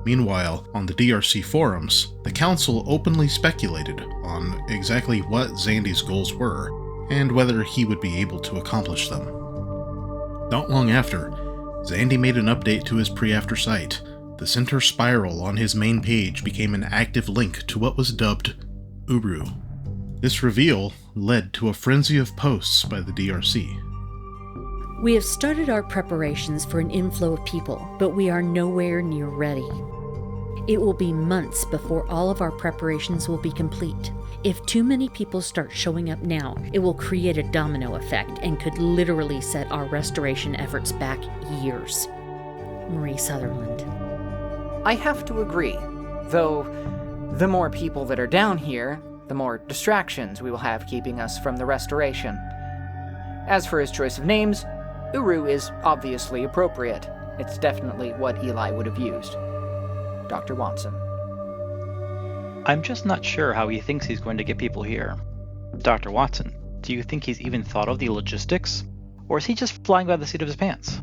Meanwhile, on the DRC forums, the council openly speculated on exactly what Xandy's goals were, and whether he would be able to accomplish them. Not long after, Xandy made an update to his Preafter site, the center spiral on his main page became an active link to what was dubbed Uru. This reveal led to a frenzy of posts by the DRC. We have started our preparations for an inflow of people, but we are nowhere near ready. It will be months before all of our preparations will be complete. If too many people start showing up now, it will create a domino effect and could literally set our restoration efforts back years. Marie Sutherland. I have to agree, though the more people that are down here, the more distractions we will have keeping us from the restoration. As for his choice of names, Uru is obviously appropriate. It's definitely what Eli would have used. Dr. Watson. I'm just not sure how he thinks he's going to get people here. Dr. Watson, do you think he's even thought of the logistics? Or is he just flying by the seat of his pants?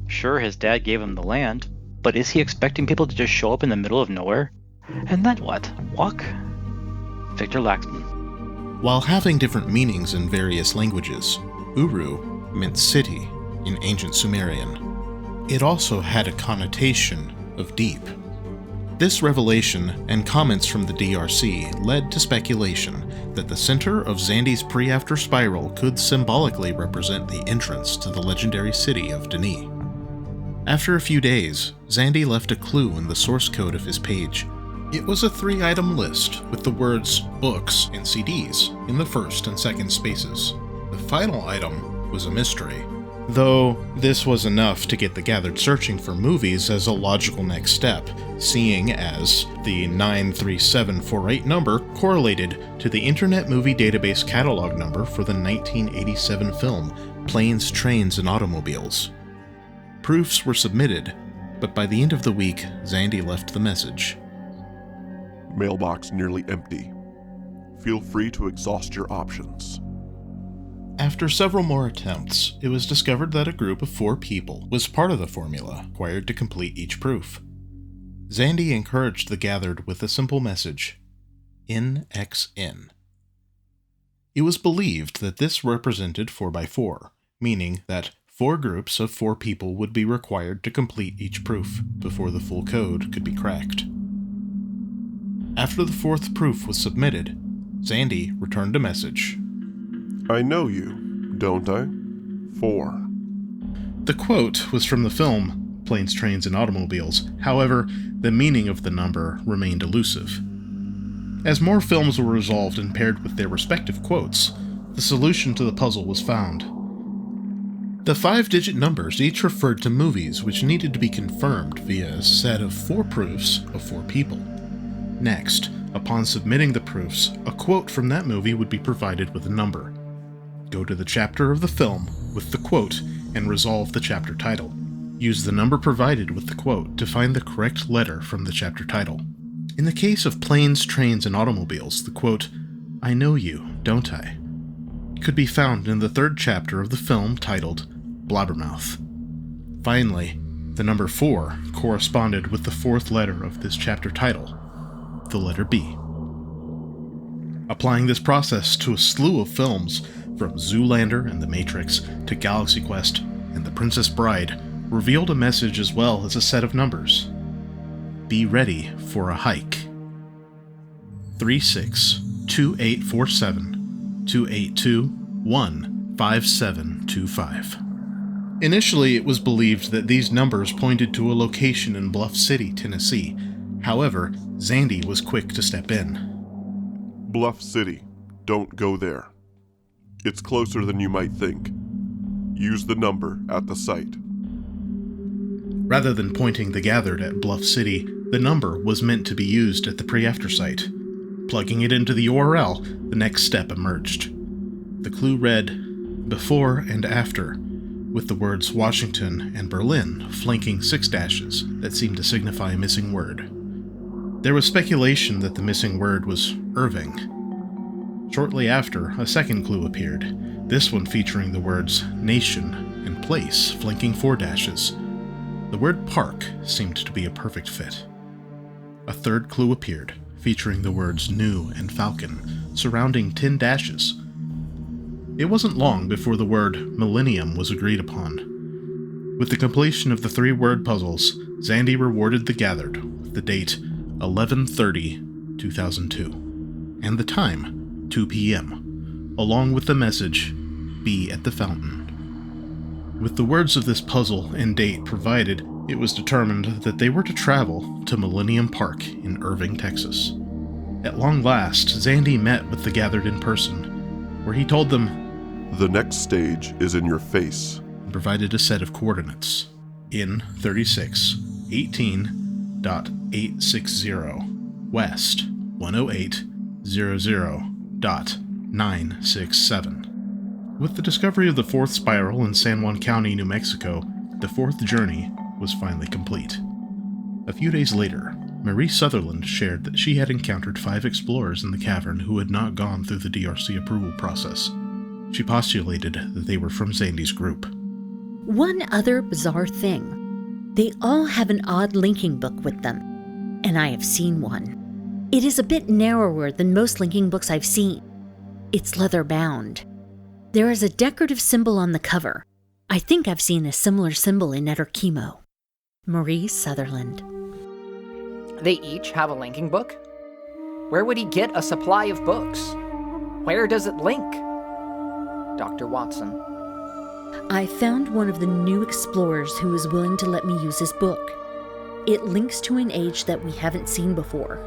Sure, his dad gave him the land, but is he expecting people to just show up in the middle of nowhere? And then what? Walk? Victor Laxman. While having different meanings in various languages, Uru meant city in ancient Sumerian. It also had a connotation of deep. This revelation and comments from the DRC led to speculation that the center of Xandy's Preafter spiral could symbolically represent the entrance to the legendary city of Denis. After a few days, Xandy left a clue in the source code of his page. It was a 3-item list with the words books and CDs in the first and second spaces. The final item was a mystery, though this was enough to get the gathered searching for movies as a logical next step, seeing as the 93748 number correlated to the Internet Movie Database catalog number for the 1987 film Planes, Trains, and Automobiles. Proofs were submitted, but by the end of the week, Xandy left the message. Mailbox nearly empty. Feel free to exhaust your options. After several more attempts, it was discovered that a group of 4 people was part of the formula required to complete each proof. Xandy encouraged the gathered with a simple message, NXN. It was believed that this represented 4x4, meaning that 4 groups of 4 people would be required to complete each proof before the full code could be cracked. After the 4th proof was submitted, Xandy returned a message. I know you, don't I? 4. The quote was from the film Planes, Trains, and Automobiles. However, the meaning of the number remained elusive. As more films were resolved and paired with their respective quotes, the solution to the puzzle was found. The 5-digit numbers each referred to movies which needed to be confirmed via a set of 4 proofs of 4 people. Next, upon submitting the proofs, a quote from that movie would be provided with a number. Go to the chapter of the film with the quote and resolve the chapter title. Use the number provided with the quote to find the correct letter from the chapter title. In the case of Planes, Trains, and Automobiles, the quote, I know you, don't I, could be found in the 3rd chapter of the film titled Blabbermouth. Finally, the number 4 corresponded with the 4th letter of this chapter title, the letter B. Applying this process to a slew of films, from Zoolander and The Matrix to Galaxy Quest and The Princess Bride, revealed a message as well as a set of numbers. Be ready for a hike. 362847-282-15725. Initially, it was believed that these numbers pointed to a location in Bluff City, Tennessee. However, Xandy was quick to step in. Bluff City. Don't go there. It's closer than you might think. Use the number at the site. Rather than pointing the gathered at Bluff City, the number was meant to be used at the Preafter site. Plugging it into the URL, the next step emerged. The clue read, before and after, with the words Washington and Berlin flanking 6 dashes that seemed to signify a missing word. There was speculation that the missing word was Irving. Shortly after, a second clue appeared, this one featuring the words nation and place flanking 4 dashes. The word park seemed to be a perfect fit. A third clue appeared, featuring the words new and falcon, surrounding 10 dashes. It wasn't long before the word millennium was agreed upon. With the completion of the 3-word puzzles, Zandy rewarded the gathered with the date 11/30/2002, and the time 2 p.m., along with the message, "Be at the fountain." With the words of this puzzle and date provided, it was determined that they were to travel to Millennium Park in Irving, Texas. At long last, Zandy met with the gathered in person, where he told them, "The next stage is in your face," and provided a set of coordinates in 3618.860 west 10800.967. With the discovery of the 4th spiral in San Juan County, New Mexico, the 4th journey was finally complete. A few days later, Marie Sutherland shared that she had encountered 5 explorers in the cavern who had not gone through the DRC approval process. She postulated that they were from Zandy's group. One other bizarre thing. They all have an odd linking book with them, and I have seen one. It is a bit narrower than most linking books I've seen. It's leather-bound. There is a decorative symbol on the cover. I think I've seen a similar symbol in Netterchemo. Marie Sutherland. They each have a linking book? Where would he get a supply of books? Where does it link? Dr. Watson. I found one of the new explorers who is willing to let me use his book. It links to an age that we haven't seen before.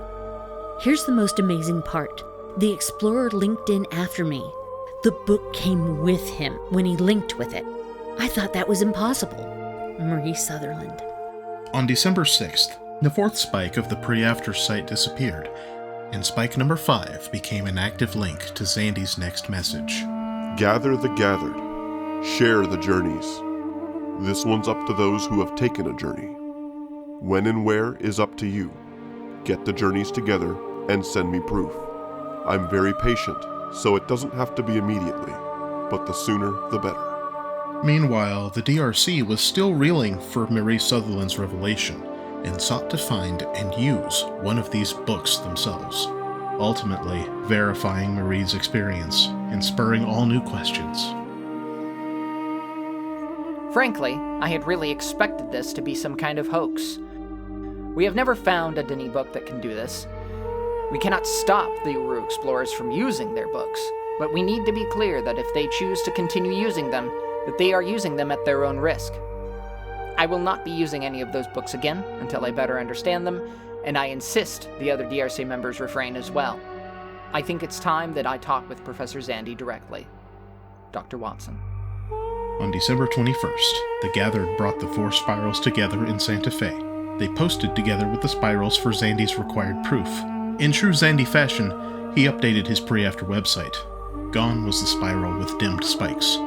Here's the most amazing part. The explorer linked in after me. The book came with him when he linked with it. I thought that was impossible. Marie Sutherland. On December 6th, the 4th spike of the Preafter site disappeared, and spike number 5 became an active link to Zandy's next message. "Gather the gathered. Share the journeys. This one's up to those who have taken a journey. When and where is up to you. Get the journeys together and send me proof. I'm very patient, so it doesn't have to be immediately, but the sooner the better." Meanwhile, the DRC was still reeling for Marie Sutherland's revelation, and sought to find and use one of these books themselves, ultimately verifying Marie's experience and spurring all new questions. Frankly, I had really expected this to be some kind of hoax. We have never found a Denis book that can do this. We cannot stop the Uru explorers from using their books, but we need to be clear that if they choose to continue using them, that they are using them at their own risk. I will not be using any of those books again until I better understand them, and I insist the other DRC members refrain as well. I think it's time that I talk with Professor Zandy directly. Dr. Watson. On December 21st, the gathered brought the 4 spirals together in Santa Fe. They posted together with the spirals for Zandy's required proof. In true Zandy fashion, he updated his Preafter website. Gone was the spiral with dimmed spikes.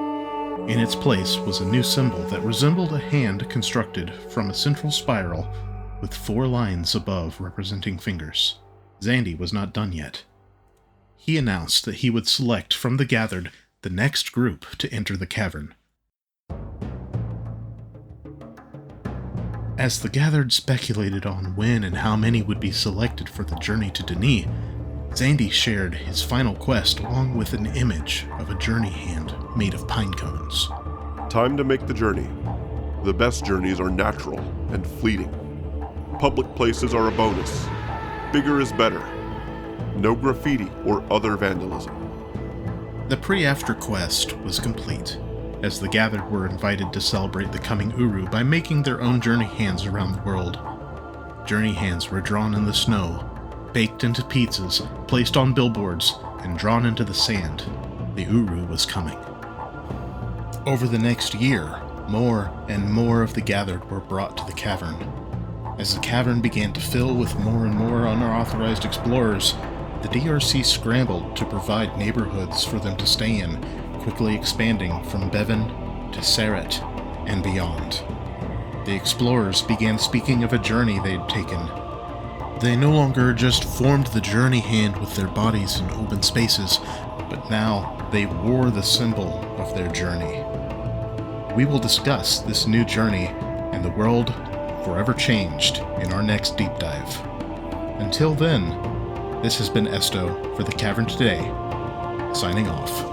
In its place was a new symbol that resembled a hand constructed from a central spiral with 4 lines above representing fingers. Zandy was not done yet. He announced that he would select from the gathered the next group to enter the cavern. As the gathered speculated on when and how many would be selected for the journey to Denis, Zandy shared his final quest along with an image of a journey hand made of pine cones. "Time to make the journey. The best journeys are natural and fleeting. Public places are a bonus. Bigger is better. No graffiti or other vandalism." The Preafter quest was complete, as the gathered were invited to celebrate the coming Uru by making their own journey hands around the world. Journey hands were drawn in the snow, baked into pizzas, placed on billboards, and drawn into the sand. The Uru was coming. Over the next year, more and more of the gathered were brought to the cavern. As the cavern began to fill with more and more unauthorized explorers, the DRC scrambled to provide neighborhoods for them to stay in, quickly expanding from Bevan to Serret and beyond. The explorers began speaking of a journey they'd taken. They no longer just formed the journey hand with their bodies in open spaces, but now they wore the symbol of their journey. We will discuss this new journey and the world forever changed in our next deep dive. Until then, this has been Esto for the Cavern Today, signing off.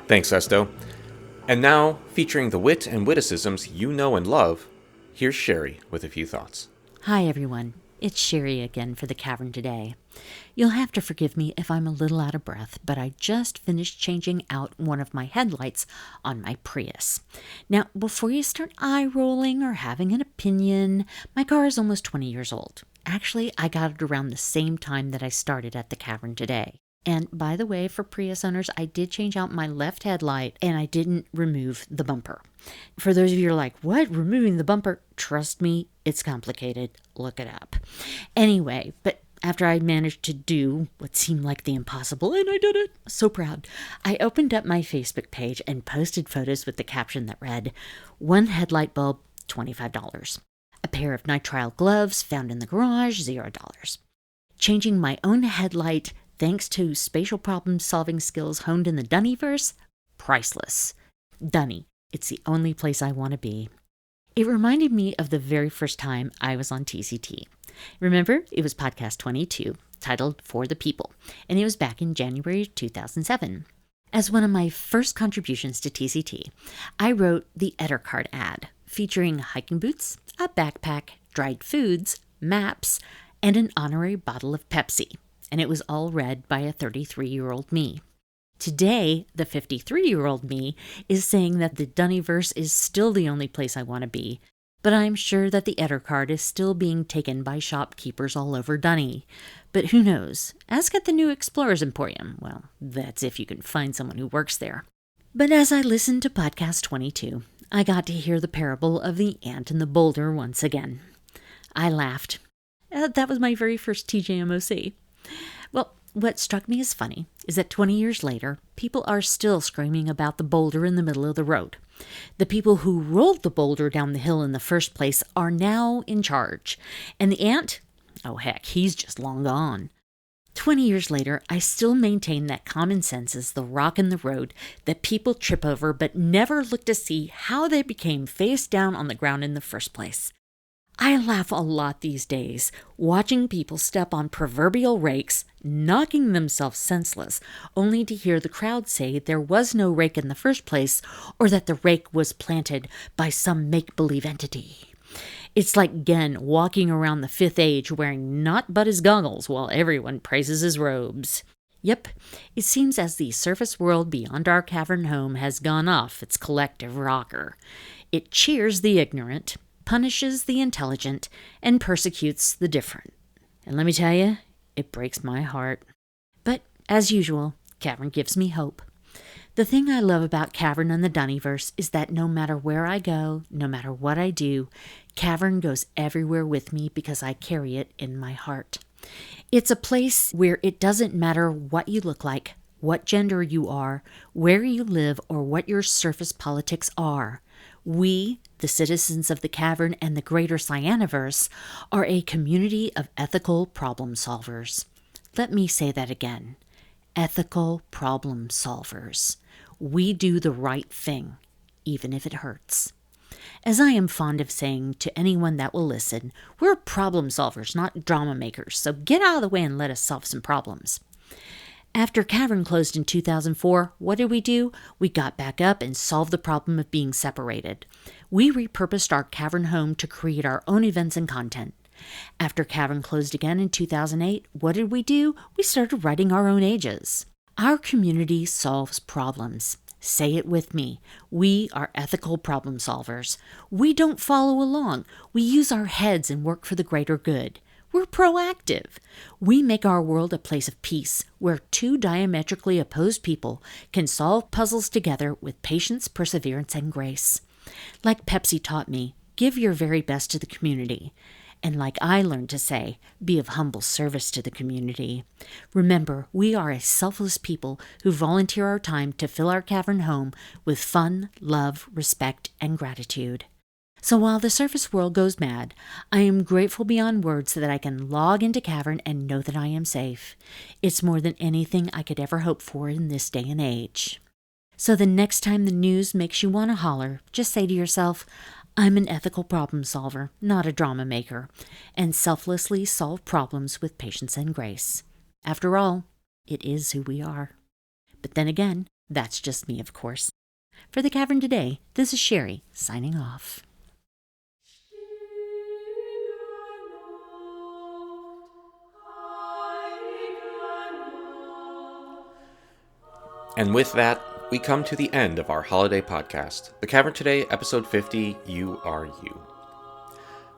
Thanks, Esto. And now, featuring the wit and witticisms you know and love, here's Sherry with a few thoughts. Hi, everyone. It's Sherry again for the Cavern Today. You'll have to forgive me if I'm a little out of breath, but I just finished changing out one of my headlights on my Prius. Now, before you start eye-rolling or having an opinion, my car is almost 20 years old. Actually, I got it around the same time that I started at the Cavern Today. And by the way, for Prius owners, I did change out my left headlight and I didn't remove the bumper. For those of you who are like, what? Removing the bumper? Trust me, it's complicated. Look it up. Anyway, but after I managed to do what seemed like the impossible, and I did it, so proud, I opened up my Facebook page and posted photos with the caption that read, one headlight bulb, $25. A pair of nitrile gloves found in the garage, $0. Changing my own headlight, thanks to spatial problem-solving skills honed in the Dunnyverse, priceless. Dunny, it's the only place I want to be. It reminded me of the very first time I was on TCT. Remember, it was podcast 22, titled For the People, and it was back in January 2007. As one of my first contributions to TCT, I wrote the Ettercard ad, featuring hiking boots, a backpack, dried foods, maps, and an honorary bottle of Pepsi. And it was all read by a 33-year-old me. Today, the 53-year-old me is saying that the Dunnyverse is still the only place I want to be, but I'm sure that the Ettercard is still being taken by shopkeepers all over Dunny. But who knows? Ask at the new Explorers Emporium. Well, that's if you can find someone who works there. But as I listened to podcast 22, I got to hear the parable of the ant and the boulder once again. I laughed. That was my very first TJMOC. Well, what struck me as funny is that 20 years later, people are still screaming about the boulder in the middle of the road. The people who rolled the boulder down the hill in the first place are now in charge. And the ant? Oh heck, he's just long gone. 20 years later, I still maintain that common sense is the rock in the road that people trip over but never look to see how they became face down on the ground in the first place. I laugh a lot these days, watching people step on proverbial rakes, knocking themselves senseless, only to hear the crowd say there was no rake in the first place, or that the rake was planted by some make-believe entity. It's like Gen walking around the fifth age wearing naught but his goggles while everyone praises his robes. Yep, it seems as the surface world beyond our cavern home has gone off its collective rocker. It cheers the ignorant, punishes the intelligent, and persecutes the different. And let me tell you, it breaks my heart. But, as usual, Cavern gives me hope. The thing I love about Cavern and the Dunnyverse is that no matter where I go, no matter what I do, Cavern goes everywhere with me because I carry it in my heart. It's a place where it doesn't matter what you look like, what gender you are, where you live, or what your surface politics are. We, the citizens of the Cavern and the greater Cyaniverse, are a community of ethical problem solvers. Let me say that again. Ethical problem solvers. We do the right thing, even if it hurts. As I am fond of saying to anyone that will listen, we're problem solvers, not drama makers, so get out of the way and let us solve some problems. After Cavern closed in 2004, what did we do? We got back up and solved the problem of being separated. We repurposed our Cavern home to create our own events and content. After Cavern closed again in 2008, what did we do? We started writing our own ages. Our community solves problems. Say it with me. We are ethical problem solvers. We don't follow along. We use our heads and work for the greater good. We're proactive. We make our world a place of peace, where two diametrically opposed people can solve puzzles together with patience, perseverance, and grace. Like Pepsi taught me, give your very best to the community. And like I learned to say, be of humble service to the community. Remember, we are a selfless people who volunteer our time to fill our Cavern home with fun, love, respect, and gratitude. So while the surface world goes mad, I am grateful beyond words that I can log into Cavern and know that I am safe. It's more than anything I could ever hope for in this day and age. So the next time the news makes you want to holler, just say to yourself, I'm an ethical problem solver, not a drama maker, and selflessly solve problems with patience and grace. After all, it is who we are. But then again, That's just me, of course. For the Cavern Today, this is Sherry, signing off. And with that, we come to the end of our holiday podcast, The Cavern Today, episode 50, You Are You.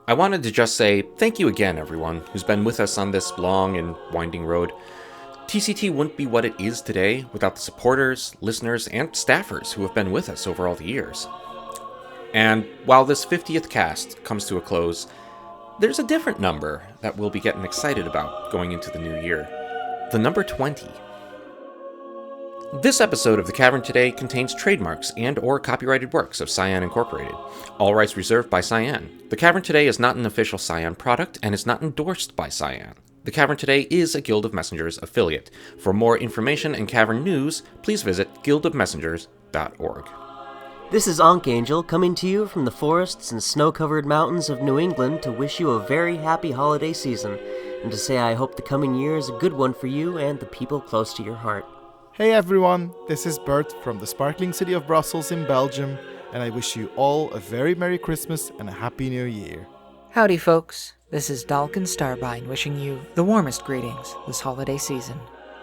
I wanted to just say thank you again, everyone who's been with us on this long and winding road. TCT wouldn't be what it is today without the supporters, listeners, and staffers who have been with us over all the years. And while this 50th cast comes to a close, there's a different number that we'll be getting excited about going into the new year. The number 20. This episode of The Cavern Today contains trademarks and/or copyrighted works of Cyan Incorporated. All rights reserved by Cyan. The Cavern Today is not an official Cyan product and is not endorsed by Cyan. The Cavern Today is a Guild of Messengers affiliate. For more information and Cavern news, please visit guildofmessengers.org. This is Angel coming to you from the forests and snow-covered mountains of New England to wish you a very happy holiday season, and to say I hope the coming year is a good one for you and the people close to your heart. Hey everyone, this is Bert from the sparkling city of Brussels in Belgium, and I wish you all a very Merry Christmas and a Happy New Year. Howdy folks, this is Dalken Starbyne wishing you the warmest greetings this holiday season.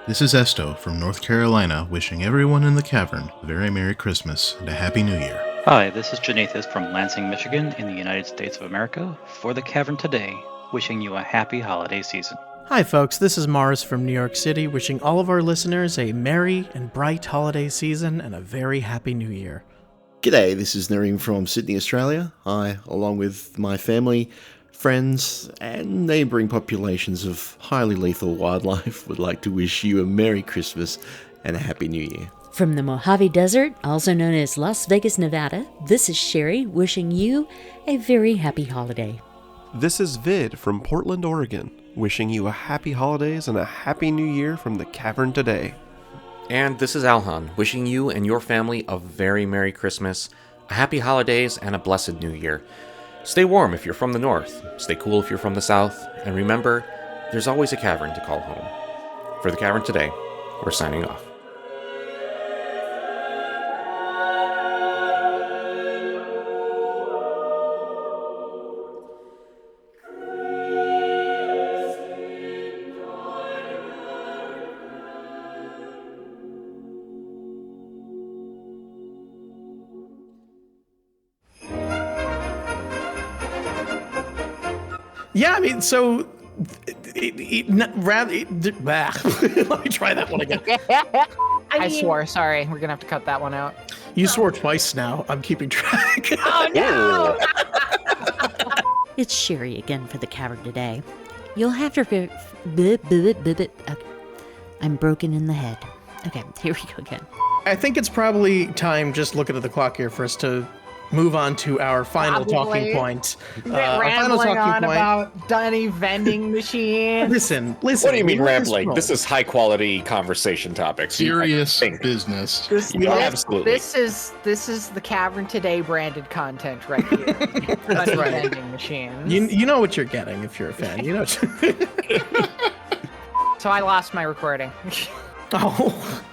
This is Esto from North Carolina, wishing everyone in the Cavern a very Merry Christmas and a Happy New Year. Hi, this is Janathus from Lansing, Michigan, in the United States of America, for the Cavern Today, wishing you a happy holiday season. Hi folks, this is Maurus from New York City, wishing all of our listeners a merry and bright holiday season and a very happy new year. G'day, this is Nareem from Sydney, Australia. I, along with my family, friends, and neighbouring populations of highly lethal wildlife, would like to wish you a Merry Christmas and a Happy New Year. From the Mojave Desert, also known as Las Vegas, Nevada, this is Sherry wishing you a very happy holiday. This is Vid from Portland, Oregon, wishing you a happy holidays and a happy new year from the Cavern Today. And this is Alhon, wishing you and your family a very Merry Christmas, a happy holidays, and a blessed new year. Stay warm if you're from the north, stay cool if you're from the south, and remember, there's always a cavern to call home. For the Cavern Today, we're signing off. Yeah, I mean, so let me try that one again. I swore. Sorry, we're gonna have to cut that one out. You swore twice now. I'm keeping track. Oh no! It's Sherry again for the Cavern Today. You'll have to... Okay. I'm broken in the head. Okay, here we go again. I think it's probably time, just looking at the clock here, for us to move on to our final talking point. Rambling on about Dunny vending machines. Listen. What do you mean rambling? This is high quality conversation topics. Serious business. Absolutely. This is the Cavern Today branded content right here. That's right. Vending machines. You know what you're getting if you're a fan. You know. So I lost my recording. Oh.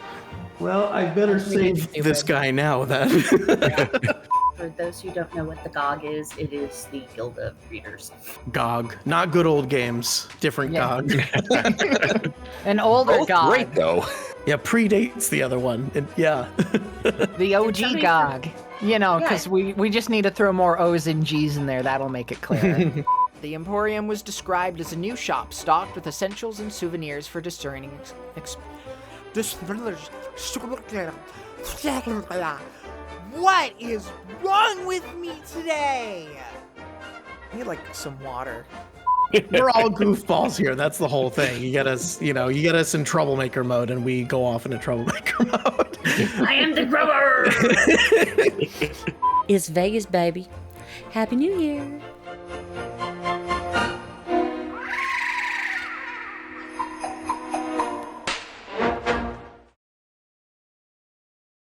Well, I better save this guy now then. For those who don't know what the GOG is, it is the Guild of Readers. GOG. Not good old games. Different GOG. An older Both GOG. great, though. Yeah, predates the other one. Yeah. The OG GOG. You know, because we just need to throw more O's and G's in there. That'll make it clear. The Emporium was described as a new shop stocked with essentials and souvenirs for discerning What is wrong with me today? I need like some water. We're all goofballs here. That's the whole thing. You get us in troublemaker mode, and we go off into troublemaker mode. I am the grower. It's Vegas, baby. Happy New Year.